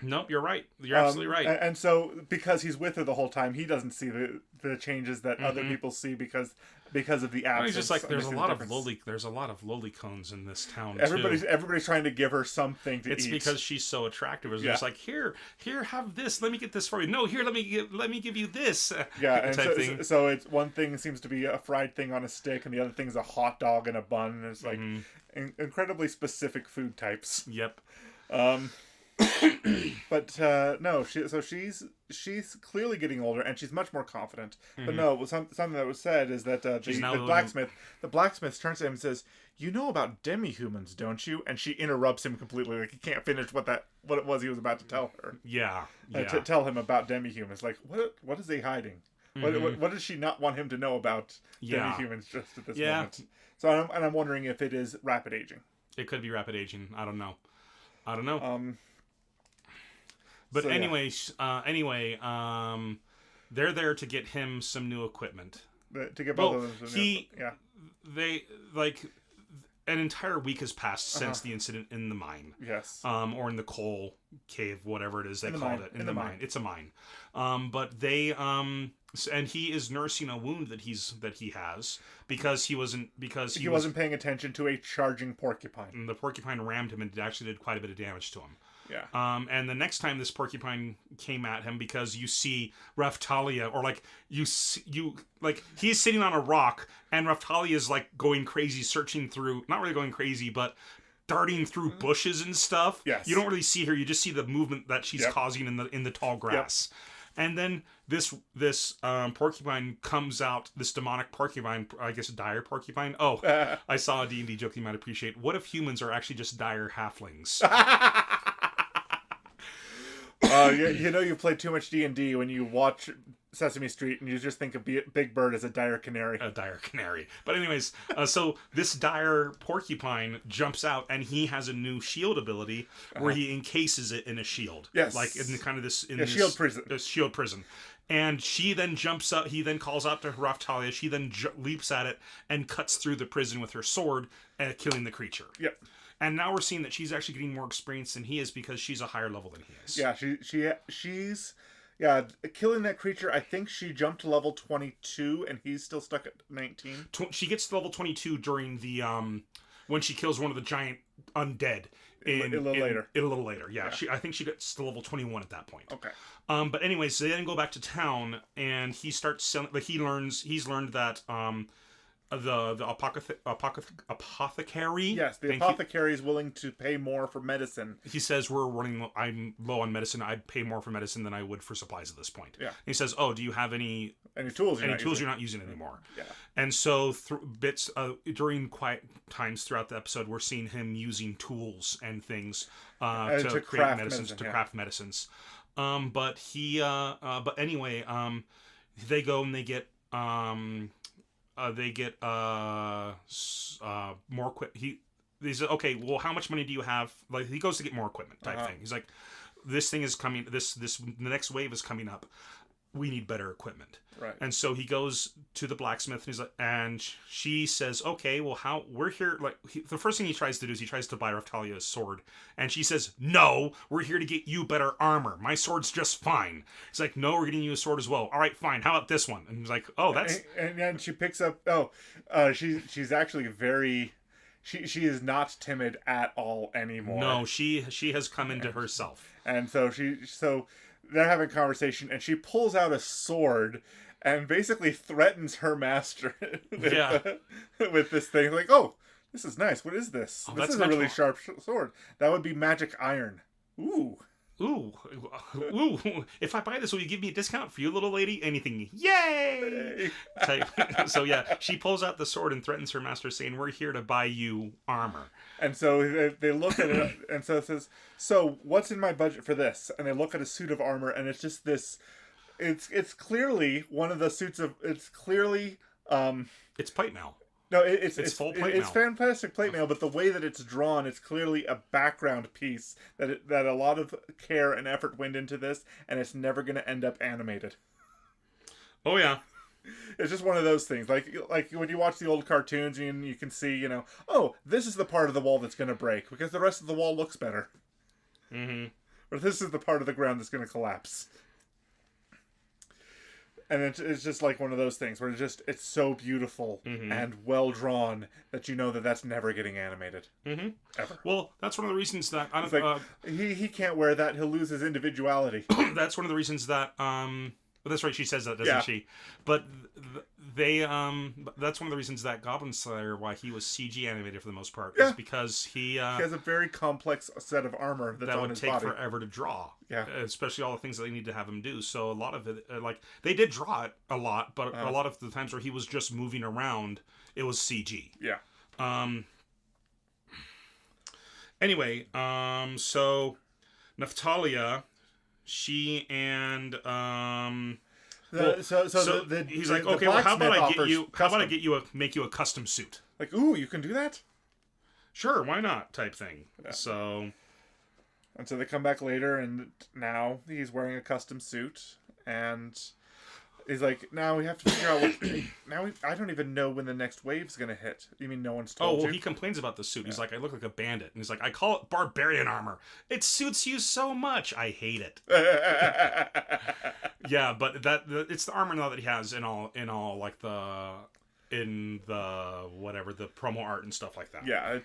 Nope, you're right. You're absolutely right. And so, because he's with her the whole time, he doesn't see the changes that other people see because of the absence. He's just like, and there's they a see the lot of difference. there's a lot of lolly cones in this town. Everybody's trying to give her something to It's eat. because she's so attractive. It's Yeah. just like, here, have this. Let me get this for you. No, here, let me give you this. Yeah, and type thing. so it's one thing seems to be a fried thing on a stick, and the other thing is a hot dog and a bun. And it's like incredibly specific food types. Yep. But no, she's clearly getting older, and she's much more confident. But no, something that was said is that the blacksmith turns to him and says, "You know about demi-humans, don't you?" And she interrupts him completely, like he can't finish what it was he was about to tell her. Yeah. To tell him about demi-humans. Like, what is he hiding? What does she not want him to know about demi-humans just at this moment? So I'm wondering if it is rapid aging. It could be rapid aging. I don't know. But so, anyway, they're there to get him some new equipment. To get both of them. They like an entire week has passed since the incident in the mine. Yes. Or in the coal cave, whatever it is they called it. In the mine. It's a mine. But they and he is nursing a wound that he has because he wasn't paying attention to a charging porcupine. And the porcupine rammed him and it actually did quite a bit of damage to him. Yeah. And the next time this porcupine came at him, because you see Raftalia, or like he's sitting on a rock, and Raftalia is like going crazy, searching through, not really going crazy, but darting through bushes and stuff. Yes. You don't really see her; you just see the movement that she's causing in the tall grass. Yep. And then this porcupine comes out, this demonic porcupine, I guess a dire porcupine. Oh, I saw a D&D joke you might appreciate. What if humans are actually just dire halflings? You play too much D&D when you watch Sesame Street and you just think of Big Bird as a dire canary. A dire canary. But anyways, so this dire porcupine jumps out, and he has a new shield ability where he encases it in a shield. Yes. Like in kind of this shield prison. This shield prison. And she then jumps up. He then calls out to Raftalia. She then leaps at it and cuts through the prison with her sword, killing the creature. Yep. And now we're seeing that she's actually getting more experience than he is because she's a higher level than he is. Yeah, she's killing that creature. I think she jumped to level 22 and he's still stuck at 19. She gets to level 22 during the when she kills one of the giant undead. A little later, yeah. I think she gets to level 21 at that point. Okay. But anyways, they then go back to town, and he starts selling. Like he's learned that the apothecary. Yes, the apothecary is willing to pay more for medicine. He says, I'm low on medicine. I'd pay more for medicine than I would for supplies at this point. Yeah. And he says, oh, do you have any tools you're not using anymore? Yeah. And so bits during quiet times throughout the episode, we're seeing him using tools and things to create craft medicines. But anyway, they go and they get more equipment. He said, okay, well, how much money do you have? Like, he goes to get more equipment type thing. He's like, this thing is coming. the next wave is coming up. We need better equipment. Right. And so he goes to the blacksmith, and he's like, and she says, okay, well, we're here. Like, the first thing he tries to do is he tries to buy Raftalia's sword, and she says, no, we're here to get you better armor. My sword's just fine. He's like, no, we're getting you a sword as well. All right, fine. How about this one? And he's like, oh, that's. And then she picks up. She's actually very. She is not timid at all anymore. No, she has come into herself. And so they're having a conversation, and she pulls out a sword and basically threatens her master with this thing. Like, oh, this is nice. What is this? Oh, this is a really sharp sword. That would be magic iron. Ooh. If I buy this, will you give me a discount for you, little lady? Anything. Yay! So yeah, she pulls out the sword and threatens her master, saying, we're here to buy you armor. And so they look at it, and so it says, so what's in my budget for this? And they look at a suit of armor, and it's just this, it's clearly one of the suits of, it's clearly, it's pipe mail. No, It's full plate it's mail. fantastic plate mail, but the way that it's drawn, it's clearly a background piece that a lot of care and effort went into this, and it's never going to end up animated. Oh yeah. It's just one of those things, like when you watch the old cartoons, and you can see, oh, this is the part of the wall that's going to break because the rest of the wall looks better, or this is the part of the ground that's going to collapse. And it's just like one of those things where it's so beautiful and well drawn that you know that that's never getting animated. Ever. Well, that's one of the reasons that I don't. Like, he can't wear that; he'll lose his individuality. That's one of the reasons that. Well, that's right. She says that, doesn't she? But they. That's one of the reasons that Goblin Slayer, why he was CG animated for the most part, is because he has a very complex set of armor that would take body. forever to draw. Yeah, especially all the things that they need to have him do. So a lot of it, like they did draw it a lot, but a lot of the times where he was just moving around, it was CG. Yeah. Anyway, so Naftalia, she and he's like, okay, well, how about I get you make you a custom suit? Like, ooh, you can do that? Sure, why not? Type thing. Yeah. And so they come back later, and now he's wearing a custom suit, and he's like, now we have to figure out I don't even know when the next wave's gonna hit. You mean no one's told you? He complains about the suit. He's like, I look like a bandit. And he's like, I call it barbarian armor. It suits you so much. I hate it. Yeah, but it's the armor now that he has in all like in the whatever, the promo art and stuff like that. Yeah,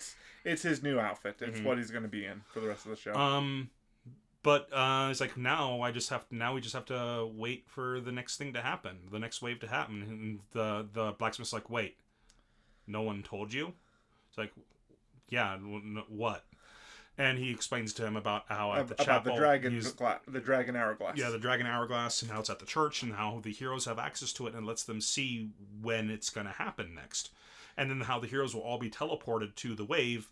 it's his new outfit. It's what he's going to be in for the rest of the show. But it's like now we just have to wait for the next thing to happen, the next wave to happen. And the blacksmith's like, wait, no one told you? It's like, yeah, what? And he explains to him about how at the chapel, the dragon hourglass. Yeah, the dragon hourglass, and how it's at the church, and how the heroes have access to it, and lets them see when it's going to happen next, and then how the heroes will all be teleported to the wave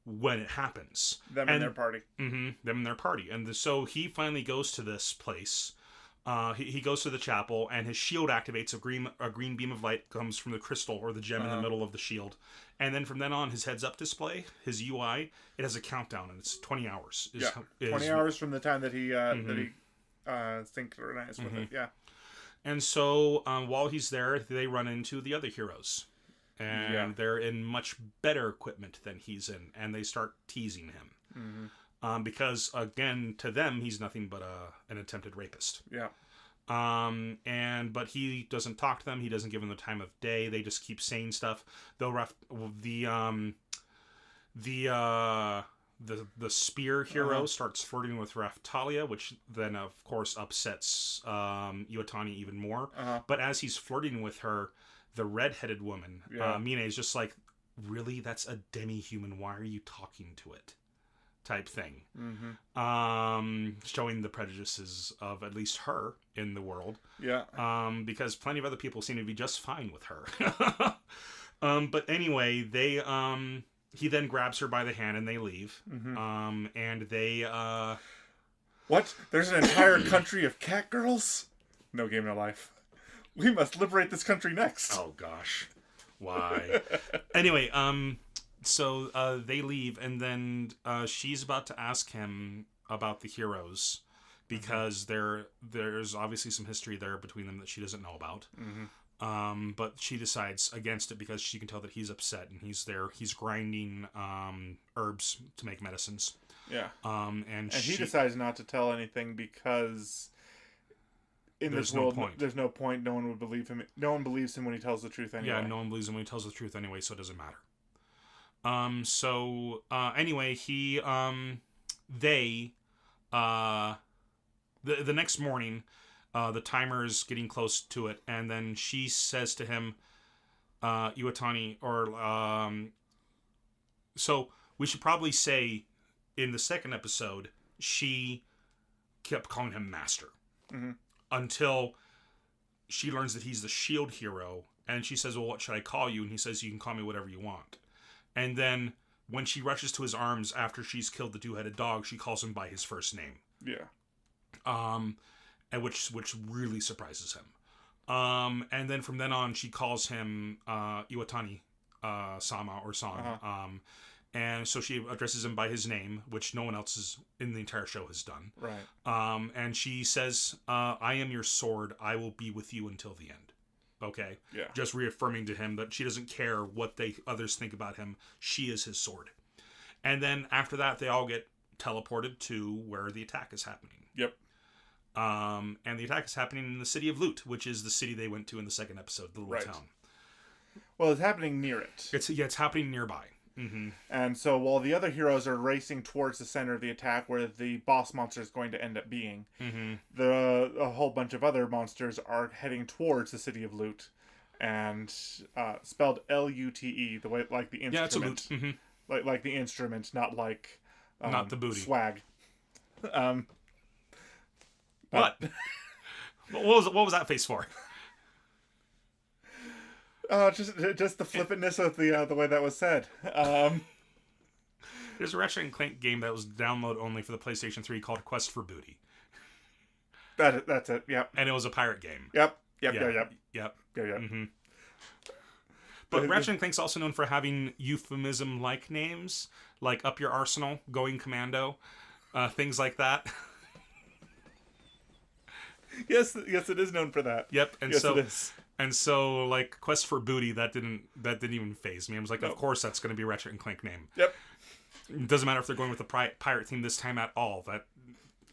when it happens. Them and their party. Them and their party, and so he finally goes to this place. He goes to the chapel, and his shield activates. A green beam of light comes from the crystal or the gem in the middle of the shield, and then from then on, his heads-up display, his UI, it has a countdown, and it's 20 hours. 20 hours from the time that he synchronized with it. Yeah. And so while he's there, they run into the other heroes, and they're in much better equipment than he's in, and they start teasing him. Because again, to them, he's nothing but an attempted rapist. Yeah. But he doesn't talk to them. He doesn't give them the time of day. They just keep saying stuff. The spear hero starts flirting with Raftalia, which then of course upsets Iwatani even more. But as he's flirting with her, the red-headed woman, Mine, is just like, really? That's a demi-human. Why are you talking to it? Type thing. Showing the prejudices of at least her in the world. Yeah. Because plenty of other people seem to be just fine with her. But anyway, he then grabs her by the hand and they leave. And they What? There's an entire country of cat girls? No Game, No Life. We must liberate this country next. Oh gosh. Why? Anyway, so they leave, and then she's about to ask him about the heroes, because there's obviously some history there between them that she doesn't know about. But she decides against it because she can tell that he's upset, and he's grinding herbs to make medicines. Yeah. And he decides not to tell anything because in this world, there's no point. No one would believe him. No one believes him when he tells the truth anyway. Yeah, no one believes him when he tells the truth anyway, so it doesn't matter. Anyway, the next morning, the timer's getting close to it, and then she says to him, Iwatani, so we should probably say in the second episode, she kept calling him master. Until she learns that he's the shield hero, and she says, well, what should I call you? And he says, you can call me whatever you want. And then when she rushes to his arms after she's killed the two-headed dog, she calls him by his first name. Yeah. And which really surprises him. And then from then on, she calls him Iwatani Sama or San. Uh-huh. And so she addresses him by his name, which no one else in the entire show has done. Right. And she says, I am your sword. I will be with you until the end. Okay? Yeah. Just reaffirming to him that she doesn't care what others think about him. She is his sword. And then after that, they all get teleported to where the attack is happening. Yep. And the attack is happening in the city of Lut, which is the city they went to in the second episode, the little Right. town. Well, it's happening near it. It's happening nearby. Mm-hmm. And so while the other heroes are racing towards the center of the attack where the boss monster is going to end up being, a whole bunch of other monsters are heading towards the city of Lut. And spelled Lute, the way like the instrument. Yeah, it's a Lut. Mm-hmm. Like the instrument, not like not the booty. Swag. What? What was that face for? Just the flippantness of the way that was said. There's a Ratchet and Clank game that was download only for the PlayStation 3 called Quest for Booty. That's it. Yep. And it was a pirate game. Yep. Yep. Mm-hmm. But Ratchet and Clank's also known for having euphemism-like names, like Up Your Arsenal, Going Commando, things like that. Yes, it is known for that. Yep, yes, it is. And so, like Quest for Booty, that didn't even faze me. I was like, Of course, that's going to be a Ratchet and Clank name. Yep. It doesn't matter if they're going with the pirate theme this time at all. That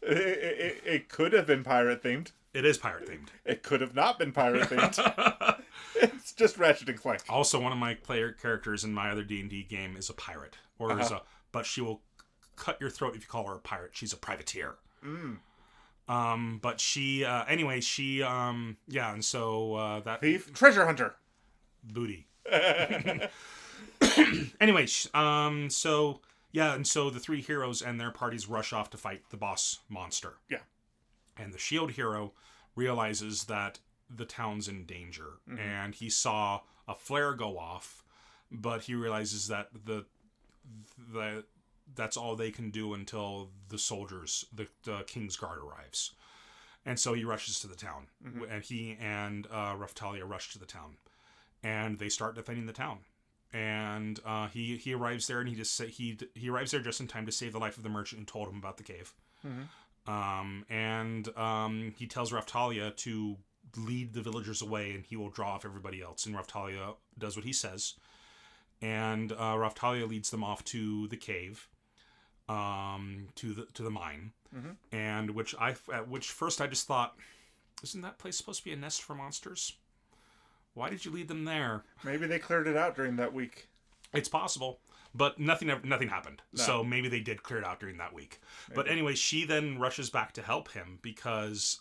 it could have been pirate themed. it is pirate themed. It could have not been pirate themed. It's just Ratchet and Clank. Also, one of my player characters in my other D&D game is a pirate, but she will cut your throat if you call her a pirate. She's a privateer. But she, anyway, and so that Thief, treasure hunter, booty. Anyway, so yeah, and so the three heroes and their parties rush off to fight the boss monster. Yeah, and the shield hero realizes that the town's in danger, and he saw a flare go off, but he realizes that that's all they can do until the soldiers, the King's Guard arrives. And so he rushes to the town. And he and Raphtalia rush to the town. And they start defending the town. And he arrives there, and he arrives there just in time to save the life of the merchant who told him about the cave. He tells Raphtalia to lead the villagers away, and he will draw off everybody else. And Raphtalia does what he says. And Raphtalia leads them off to the cave. To the mine, and which first I just thought, isn't that place supposed to be a nest for monsters? Why did you lead them there? Maybe they cleared it out during that week. It's possible, but nothing happened. No. So maybe they did clear it out during that week. Maybe. But anyway, she then rushes back to help him because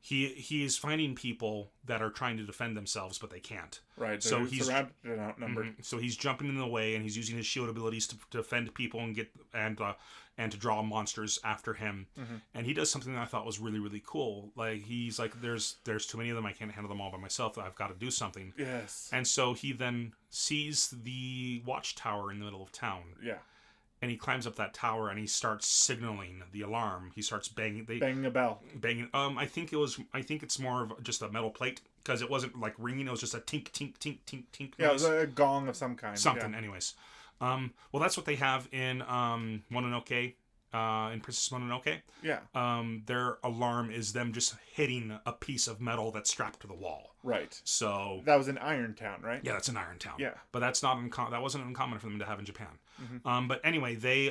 he is finding people that are trying to defend themselves, but they can't. Right. So he's surrounded and outnumbered. So he's jumping in the way, and he's using his shield abilities to defend people and to draw monsters after him. And he does something that I thought was really, really cool. Like he's like, there's too many of them. I can't handle them all by myself. I've got to do something. Yes. And so he then sees the watchtower in the middle of town. Yeah. And he climbs up that tower and he starts signaling the alarm. He starts banging a bell. Banging. I think it's more of just a metal plate because it wasn't like ringing. It was just a tink, tink, tink, tink, tink. Yeah, it was a gong of some kind. Something. Yeah. Anyways, well, that's what they have in Mononoke. In Princess Mononoke. Yeah. Their alarm is them just hitting a piece of metal that's strapped to the wall. Right. So that was in Irontown, right? Yeah, that's in Irontown. Yeah. But that's not that wasn't uncommon for them to have in Japan. But anyway, they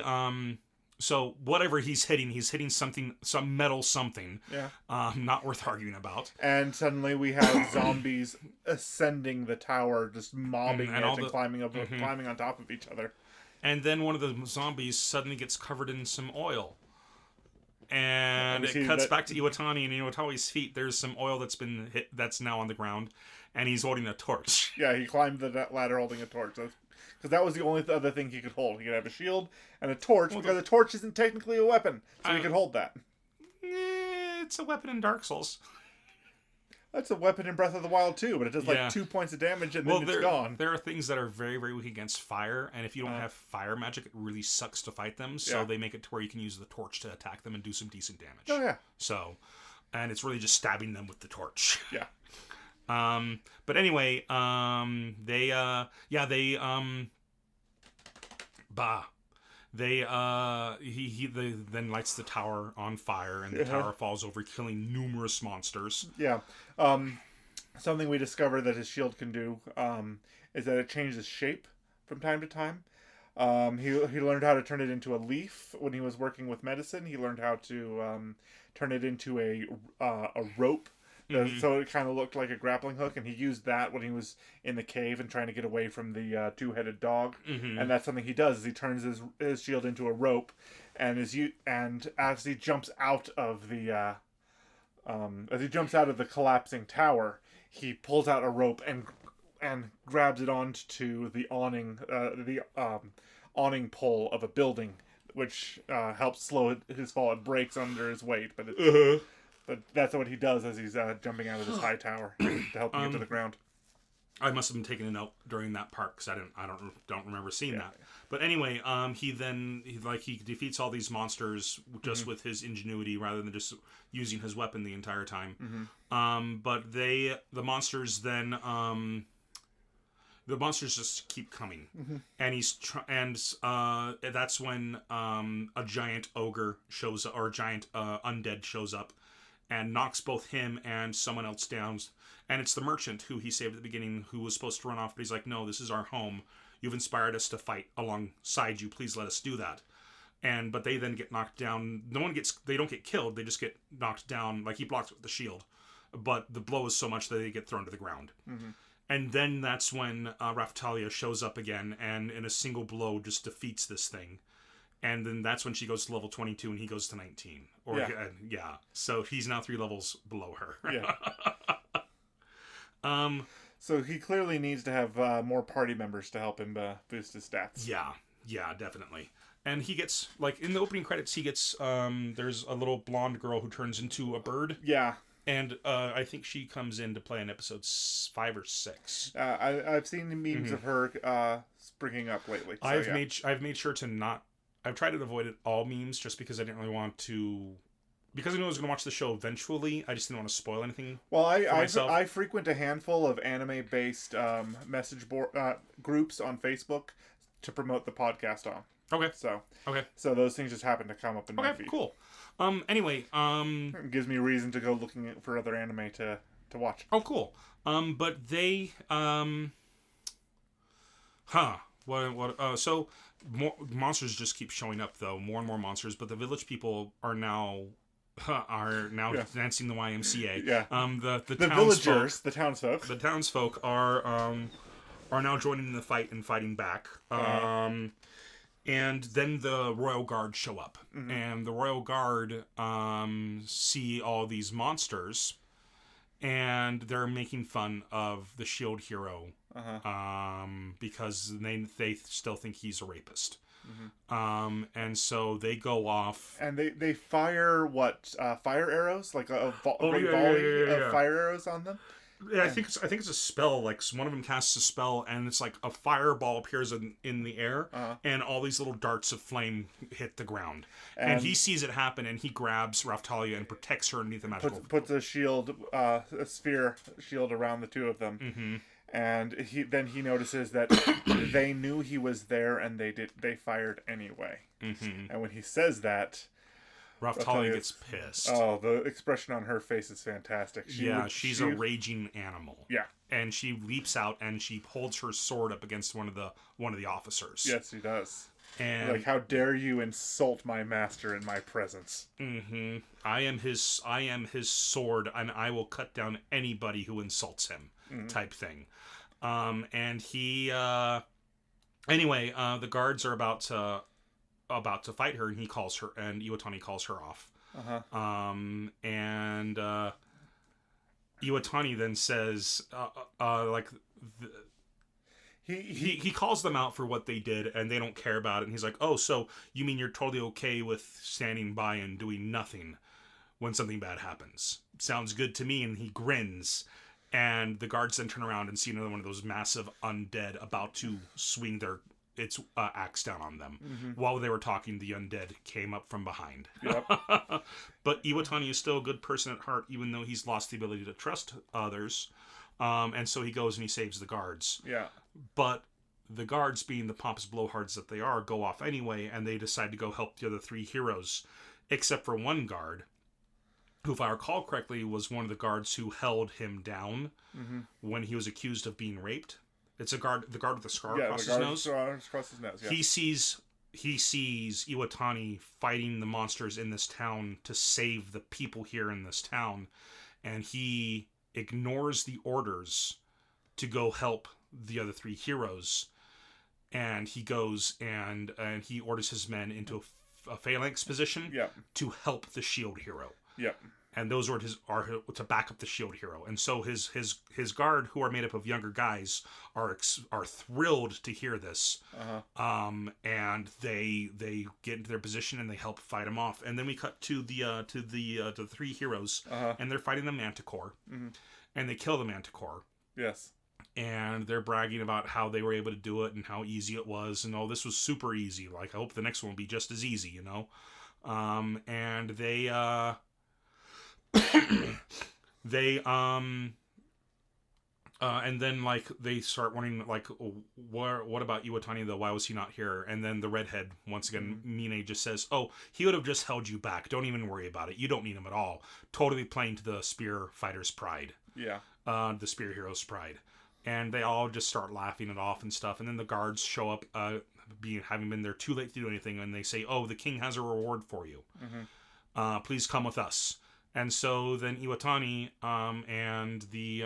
so whatever he's hitting some metal something. Yeah. Not worth arguing about. And suddenly we have zombies ascending the tower, just mobbing it and climbing on top of each other. And then one of the zombies suddenly gets covered in some oil. And it cuts back to Iwatani, and in Iwatani's feet, there's some oil that's been hit, that's now on the ground, and he's holding a torch. Yeah, he climbed the ladder holding a torch. Because that was the only other thing he could hold. He could have a shield and a torch, because a torch isn't technically a weapon, so he could hold that. It's a weapon in Dark Souls. That's a weapon in Breath of the Wild too, but it does like 2 points of damage and then it's gone. There are things that are very, very weak against fire, and if you don't have fire magic, it really sucks to fight them. So they make it to where you can use the torch to attack them and do some decent damage. Oh yeah. So, and it's really just stabbing them with the torch. Yeah. But anyway, he then lights the tower on fire, and the tower falls over, killing numerous monsters. Yeah. Something we discover that his shield can do is that it changes shape from time to time. He learned how to turn it into a leaf when he was working with medicine. He learned how to turn it into a rope. So it kind of looked like a grappling hook, and he used that when he was in the cave and trying to get away from the two-headed dog. And that's something he does. Is he turns his shield into a rope, and as he jumps out of the collapsing tower, he pulls out a rope and grabs it onto the awning pole of a building, which helps slow his fall. It breaks under his weight, but but that's what he does as he's jumping out of this high tower to help him get to the ground. I must have been taking a note during that part because I don't remember seeing that. But anyway, he defeats all these monsters just with his ingenuity rather than just using his weapon the entire time. But the monsters just keep coming, and that's when a giant ogre shows up, or a giant undead shows up, and knocks both him and someone else down. And it's the merchant who he saved at the beginning, who was supposed to run off, but he's like, no, this is our home. You've inspired us to fight alongside you. Please let us do that. But they then get knocked down. They don't get killed. They just get knocked down. Like, he blocks with the shield. But the blow is so much that they get thrown to the ground. And then that's when Raphtalia shows up again, and in a single blow just defeats this thing. And then that's when she goes to level 22 and he goes to 19. So he's now 3 levels below her. So he clearly needs to have more party members to help him boost his stats. Yeah, definitely. And he gets, like, in the opening credits, he gets, there's a little blonde girl who turns into a bird. Yeah. And I think she comes in to play in episode 5 or 6. I've seen the memes of her springing up lately. So, I've made sure to not... I've tried to avoid all memes just because I didn't really want to... Because I knew I was going to watch the show eventually, I just didn't want to spoil anything. Well, I frequent a handful of anime-based message board groups on Facebook to promote the podcast on. Okay. So those things just happen to come up in my feed. Okay, cool. Anyway, it gives me a reason to go looking for other anime to watch. Oh, cool. But they, so more monsters just keep showing up, though. More and more monsters, but the village people are now dancing the YMCA. Yeah. The villagers, the townsfolk are now joining in the fight and fighting back. And then the Royal Guard show up, and the Royal Guard see all these monsters, and they're making fun of the Shield hero because they still think he's a rapist. And so they go off, and they fire fire arrows, like a volley of fire arrows on them. Yeah, I think it's a spell. Like, one of them casts a spell, and it's like a fireball appears in the air, and all these little darts of flame hit the ground. And he sees it happen, and he grabs Raphtalia and protects her underneath the magical. Puts a shield, a sphere shield around the two of them, and he notices that they knew he was there, and they fired anyway. And when he says that, Raphtalia gets pissed. Oh, the expression on her face is fantastic. She's a raging animal. Yeah. And she leaps out and she holds her sword up against one of the officers. Yes, she does. And like, how dare you insult my master in my presence? I am his sword, and I will cut down anybody who insults him, type thing. And he anyway, the guards are about to fight her, and Iwatani calls her off. And Iwatani then says, he calls them out for what they did, and they don't care about it. And he's like, oh, so you mean you're totally okay with standing by and doing nothing when something bad happens? Sounds good to me. And he grins. And the guards then turn around and see another one of those massive undead about to swing its axe down on them. While they were talking, the undead came up from behind. Yep. But Iwatani is still a good person at heart, even though he's lost the ability to trust others. And so he goes and he saves the guards. Yeah. But the guards, being the pompous blowhards that they are, go off anyway, and they decide to go help the other three heroes, except for one guard, who, if I recall correctly, was one of the guards who held him down when he was accused of being raped. It's the guard with the scar across his nose. Across his nose. Yeah. He sees Iwatani fighting the monsters in this town to save the people here in this town, and he ignores the orders to go help the other three heroes, and he goes and he orders his men into a phalanx position to help the shield hero. Yep. And those orders are to back up the shield hero. And so his guard, who are made up of younger guys, are thrilled to hear this. And they get into their position and they help fight him off. And then we cut to the three heroes, and they're fighting the Manticore, and they kill the Manticore. Yes. And they're bragging about how they were able to do it and how easy it was, and this was super easy. Like, I hope the next one will be just as easy, and they and then, like, they start wondering, like, what about Iwatani, though? Why was he not here? And then the redhead, once again, Mine, just says, oh, he would have just held you back. Don't even worry about it. You don't need him at all. Totally playing to the spear fighter's pride. Yeah. The spear hero's pride. And they all just start laughing it off and stuff. And then the guards show up, having been there too late to do anything, and they say, oh, the king has a reward for you. Please come with us. And so then Iwatani and the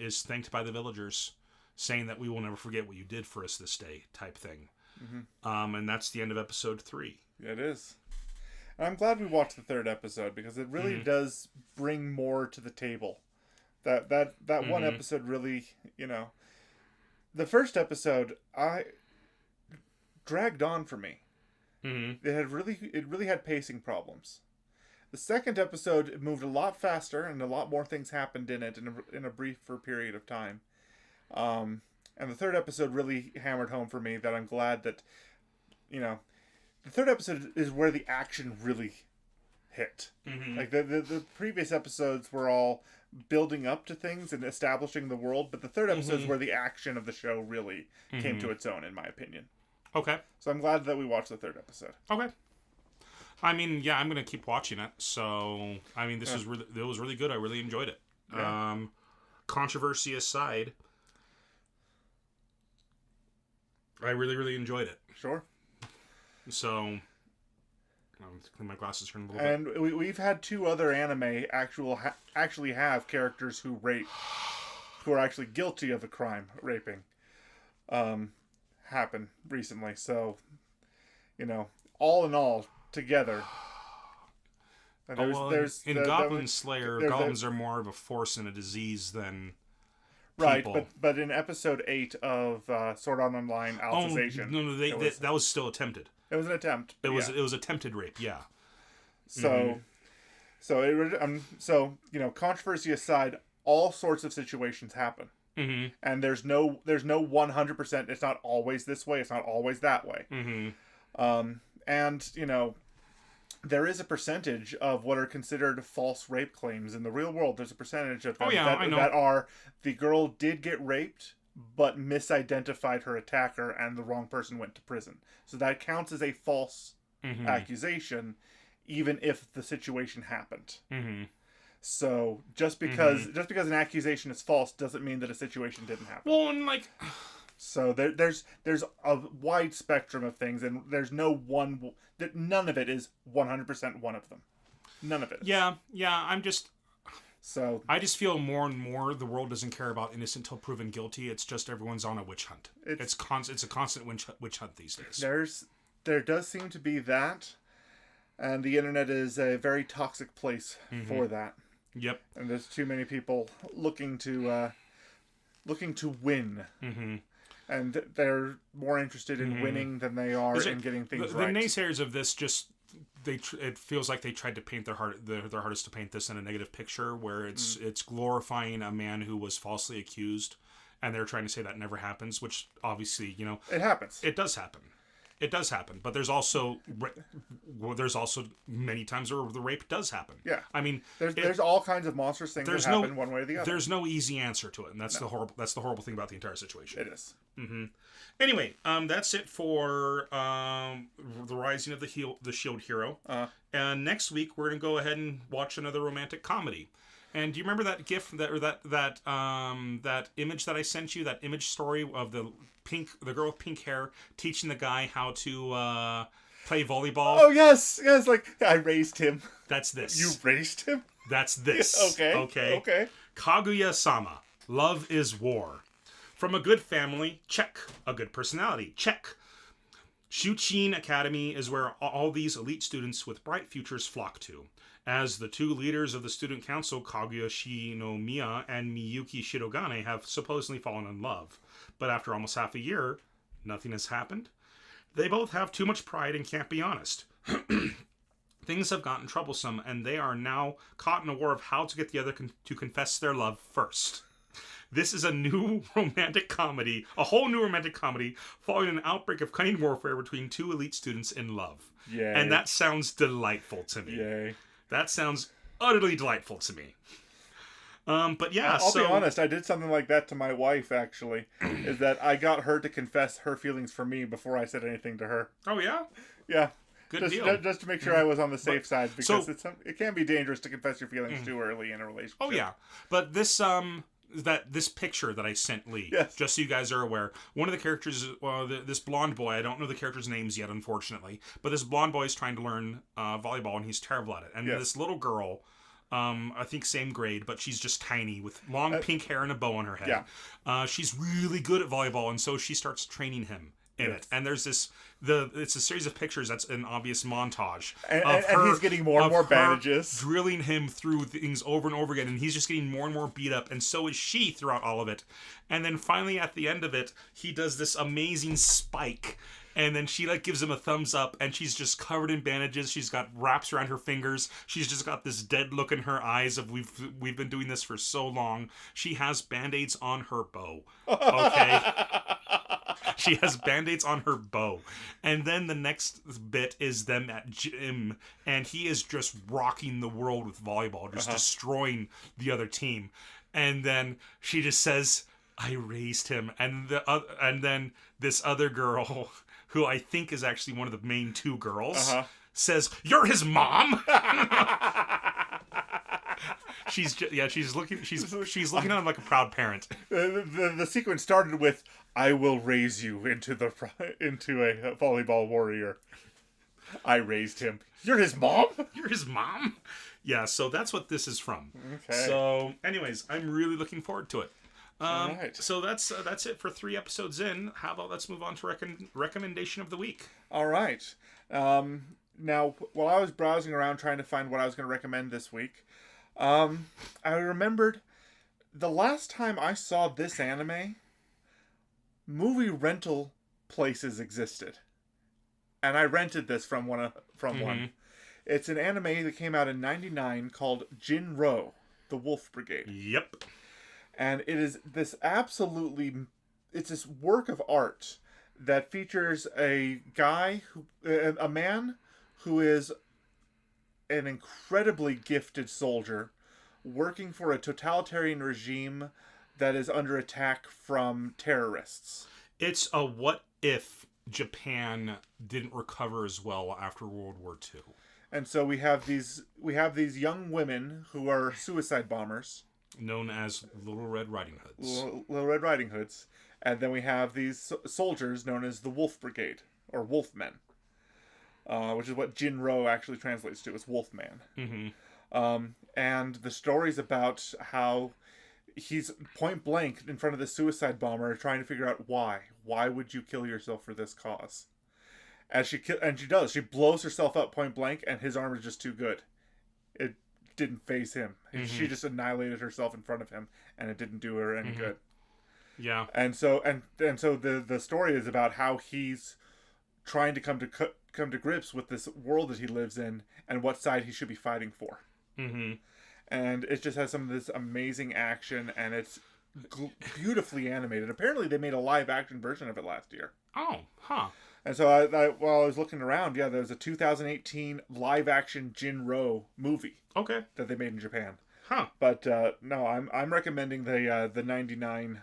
is thanked by the villagers, saying that we will never forget what you did for us this day, type thing. And that's the end of episode 3. Yeah, it is. And I'm glad we watched the third episode, because it really does bring more to the table. That one episode really, the first episode I dragged on for me. It really had pacing problems. The second episode, it moved a lot faster, and a lot more things happened in it in a briefer period of time. And the third episode really hammered home for me that I'm glad that, the third episode is where the action really hit. Like the previous episodes were all building up to things and establishing the world, but the third episode is where the action of the show really came to its own, in my opinion. Okay. So I'm glad that we watched the third episode. Okay. I mean, yeah, I'm gonna keep watching it. So, I mean, it was really good. I really enjoyed it. Yeah. Controversy aside, I really, really enjoyed it. Sure. So, my glasses turn a little bit. And we've had 2 other anime actually have characters who are actually guilty of a crime, raping, happen recently. So, all in all, together. In Goblin Slayer, goblins are more of a force and a disease than people. Right, but in episode 8 of Sword Art Online Alicization... No, that was still attempted. It was an attempt. It was attempted rape, yeah. So, controversy aside, all sorts of situations happen. And there's no 100%, it's not always this way, it's not always that way. And, there is a percentage of what are considered false rape claims in the real world. There's a percentage of them that are the girl did get raped, but misidentified her attacker, and the wrong person went to prison. So that counts as a false accusation, even if the situation happened. So just because an accusation is false doesn't mean that a situation didn't happen. Well, and so there's a wide spectrum of things, and there's none of it is 100% one of them. None of it. Yeah. I just feel more and more the world doesn't care about innocent till proven guilty. It's just everyone's on a witch hunt. It's a constant witch hunt these days. There does seem to be that, and the internet is a very toxic place for that. Yep. And there's too many people looking to win. And they're more interested in winning than they are in getting things right. The naysayers of this it feels like they tried to paint their hardest to paint this in a negative picture, where it's glorifying a man who was falsely accused, and they're trying to say that never happens, which obviously, it happens. It does happen. It does happen, but there's also many times where the rape does happen. Yeah. I mean, There's all kinds of monstrous things that happen one way or the other. There's no easy answer to it, and that's the horrible thing about the entire situation. It is. Mm-hmm. Anyway, that's it for the Rising of the Shield Hero. And next week we're gonna go ahead and watch another romantic comedy. And do you remember that GIF that image that I sent you? That image story of the girl with pink hair teaching the guy how to play volleyball. Oh yes, like I raised him. That's this. You raised him. That's this. Okay. Kaguya-sama. Love is war. From a good family, check. A good personality, check. Shuchin Academy is where all these elite students with bright futures flock to. As the two leaders of the student council, Kaguya Shinomiya and Miyuki Shirogane, have supposedly fallen in love. But after almost half a year, nothing has happened. They both have too much pride and can't be honest. Things have gotten troublesome, and they are now caught in a war of how to get the other to confess their love first. This is a new romantic comedy, a whole new romantic comedy, following an outbreak of cunning warfare between two elite students in love. Yay. And that sounds delightful to me. Yay. That sounds utterly delightful to me. But yeah, I'll be honest, I did something like that to my wife, actually. Is that I got her to confess her feelings for me before I said anything to her. Oh, yeah? Yeah. Good deal. Just to make sure I was on the safe side, because it can be dangerous to confess your feelings too early in a relationship. Oh, yeah. But this picture that I sent Lee, yes. Just so you guys are aware, one of the characters, this blonde boy, I don't know the characters' names yet, unfortunately, but this blonde boy is trying to learn volleyball, and he's terrible at it. And this little girl, I think same grade, but she's just tiny with long pink hair and a bow on her head. Yeah. She's really good at volleyball, and so she starts training him in it. And there's it's a series of pictures that's an obvious montage and he's getting more and more bandages, drilling him through things over and over again, and he's just getting more and more beat up, and so is she throughout all of it. And then finally at the end of it, he does this amazing spike, and then she gives him a thumbs up, and she's just covered in bandages. She's got wraps around her fingers. She's just got this dead look in her eyes of we've been doing this for so long. She has band-aids on her bow. Okay. She has band-aids on her bow. And then the next bit is them at gym, and he is just rocking the world with volleyball, just destroying the other team. And then she just says, I raised him. And then this other girl, who I think is actually one of the main two girls, says, "You're his mom." She's looking at him like a proud parent. The sequence started with, "I will raise you into a volleyball warrior." I raised him. You're his mom? You're his mom? Yeah, so that's what this is from. Okay. So, anyways, I'm really looking forward to it. All right. So that's it for 3 episodes in. How about let's move on to recommendation of the week? All right. Now, while I was browsing around trying to find what I was going to recommend this week, I remembered the last time I saw this anime, movie rental places existed, and I rented this from one. It's an anime that came out in '99 called Jin-Ro, the Wolf Brigade. Yep. And it is this it's this work of art that features a man who is an incredibly gifted soldier working for a totalitarian regime that is under attack from terrorists. It's a what if Japan didn't recover as well after World War II. And so we have these young women who are suicide bombers, known as Little Red Riding Hoods. Little Red Riding Hoods. And then we have these soldiers known as the Wolf Brigade, or Wolfmen, which is what Jin-Ro actually translates to, as Wolfman. Mm-hmm. And the story's about how he's point blank in front of the suicide bomber trying to figure out why. Why would you kill yourself for this cause? And she does. She blows herself up point blank, and his armor is just too good. It didn't faze him. Mm-hmm. She just annihilated herself in front of him, and it didn't do her any good. Yeah. And so the story is about how he's trying to come to grips with this world that he lives in and what side he should be fighting for. Mm-hmm. And it just has some of this amazing action, and it's beautifully animated. Apparently, they made a live action version of it last year. Oh, huh. And so while I was looking around, yeah, there was a 2018 live action Jinro movie Okay. that they made in Japan. Huh. But no, I'm recommending the 99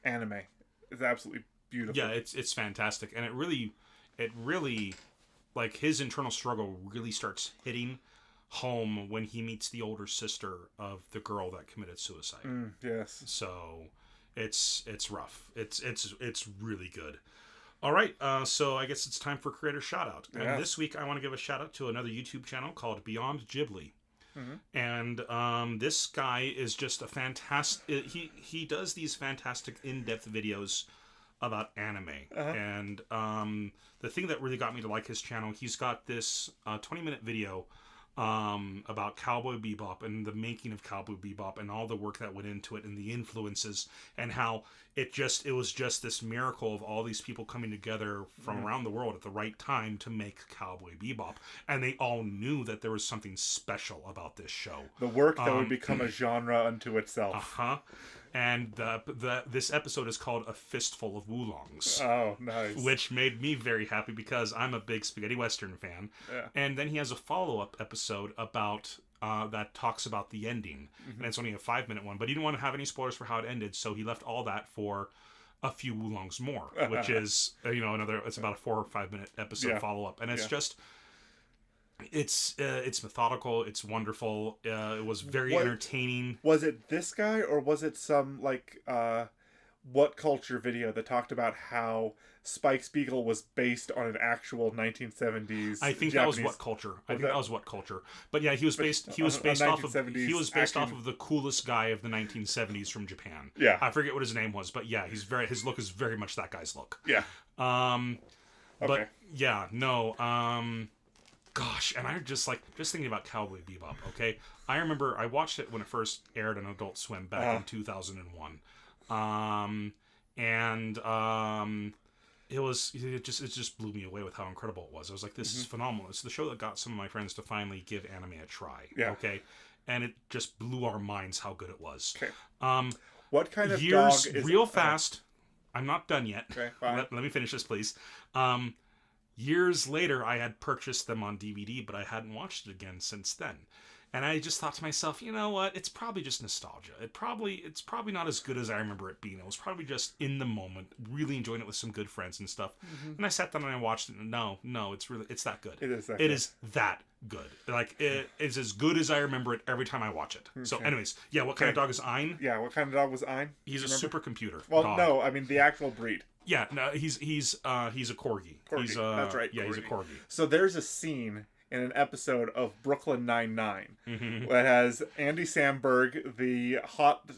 anime. It's absolutely beautiful. Yeah, it's fantastic, and it really, like his internal struggle really starts hitting home when he meets the older sister of the girl that committed suicide. Yes. So it's rough. It's really good. All right, so I guess it's time for creator shout out. Yeah. And this week I want to give a shout out to another YouTube channel called Beyond Ghibli. And this guy is just a fantastic. He does these fantastic in-depth videos about anime. And the thing that really got me to like his channel, he's got this 20-minute video about Cowboy Bebop and the making of Cowboy Bebop and all the work that went into it and the influences and how it was just this miracle of all these people coming together from around the world at the right time to make Cowboy Bebop, and they all knew that there was something special about this show. The work that would become a genre unto itself. And this episode is called A Fistful of Woolongs. Oh, nice. Which made me very happy because I'm a big spaghetti western fan. Yeah. And then he has a follow-up episode about that talks about the ending. And it's only a 5-minute one. But he didn't want to have any spoilers for how it ended, so he left all that for A Few Woolongs More, which is, it's about a 4 or 5 minute episode follow-up. And it's just... It's methodical. It's wonderful. It was very entertaining. Was it this guy, or was it some What Culture video that talked about how Spike Spiegel was based on an actual 1970s? I think Japanese... that was What Culture. That was What Culture. But yeah, he was based off of the coolest guy of the 1970s from Japan. Yeah, I forget what his name was, but yeah, his look is very much that guy's look. Yeah. But yeah, no. Gosh, and I just thinking about Cowboy Bebop, okay? I remember I watched it when it first aired on Adult Swim back in 2001. It just blew me away with how incredible it was. I was like, this is phenomenal. It's the show that got some of my friends to finally give anime a try. Yeah. Okay? And it just blew our minds how good it was. Okay. What kind of years, dog is real fast. I'm not done yet. Okay, fine. Let me finish this, please. Years later, I had purchased them on DVD, but I hadn't watched it again since then. And I just thought to myself, you know what? It's probably just nostalgia. It's probably not as good as I remember it being. It was probably just in the moment, really enjoying it with some good friends and stuff. And I sat down and I watched it. And no, it's that good. It is that. It is that good. Like it is as good as I remember it every time I watch it. Okay. So, anyways, yeah. What kind of dog is Ein? Yeah. What kind of dog was Ein? He's a supercomputer. Well, dog. No, I mean the actual breed. Yeah, no, he's a corgi. Corgi. That's right. Yeah, corgi. He's a corgi. So there's a scene in an episode of Brooklyn Nine-Nine that has Andy Samberg, the hot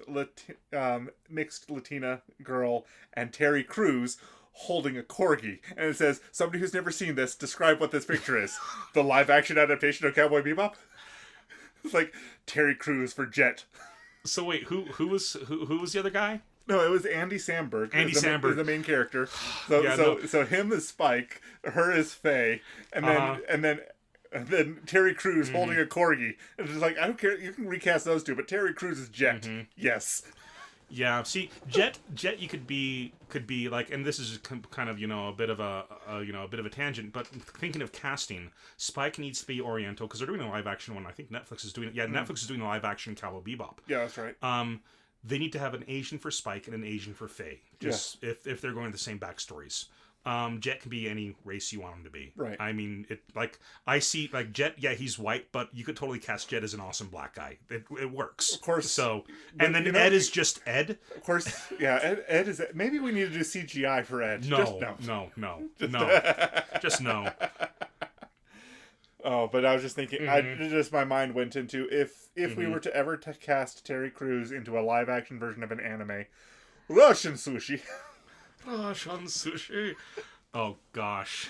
mixed Latina girl, and Terry Crews holding a corgi, and it says, "Somebody who's never seen this, describe what this picture is." The live-action adaptation of Cowboy Bebop. It's like Terry Crews for Jet. So wait, who was the other guy? No, it was Andy Samberg. Andy Samberg is the main character. So him is Spike, her is Faye, and then Terry Crews holding a corgi. And it's like, I don't care. You can recast those two, but Terry Crews is Jet. Yes. Yeah. See, Jet, you could be like, and this is kind of a bit of a tangent, but thinking of casting, Spike needs to be Oriental because they're doing a live action one. I think Netflix is doing it. Yeah, Netflix is doing a live action Cowboy Bebop. Yeah, that's right. They need to have an Asian for Spike and an Asian for Faye. Just if they're going the same backstories. Jet can be any race you want him to be. Right. I mean, I see Jet. Yeah, he's white, but you could totally cast Jet as an awesome black guy. It works. Of course. So, and then Ed is just Ed. Of course. Yeah. Ed is. Maybe we need to do CGI for Ed. No. Just no. Oh, but I was just thinking. My mind went into if we were to ever cast Terry Crews into a live action version of an anime, Russian sushi. Russian sushi. Oh gosh.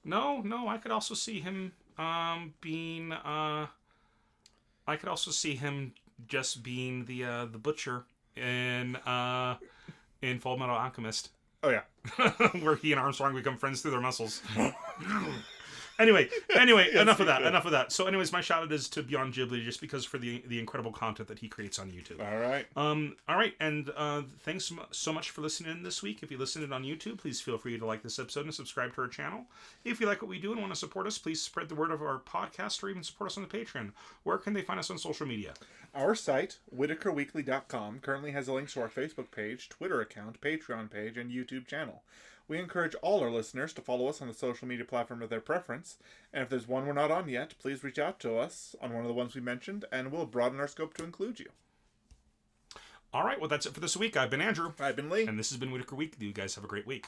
No. I could also see him being. I could also see him just being the butcher in Full Metal Alchemist. Oh yeah. Where he and Armstrong become friends through their muscles. Anyway, Yes, enough of you that. could. Enough of that. So, anyways, my shout out is to Beyond Ghibli, just because for the incredible content that he creates on YouTube. All right. All right, and thanks so much for listening in this week. If you listened in on YouTube, please feel free to like this episode and subscribe to our channel. If you like what we do and want to support us, please spread the word of our podcast or even support us on the Patreon. Where can they find us on social media? Our site, WhitakerWeekly.com, currently has a link to our Facebook page, Twitter account, Patreon page, and YouTube channel. We encourage all our listeners to follow us on the social media platform of their preference, and if there's one we're not on yet, please reach out to us on one of the ones we mentioned, and we'll broaden our scope to include you. All right, well, that's it for this week. I've been Andrew. I've been Lee. And this has been Whitaker Weekly. You guys have a great week.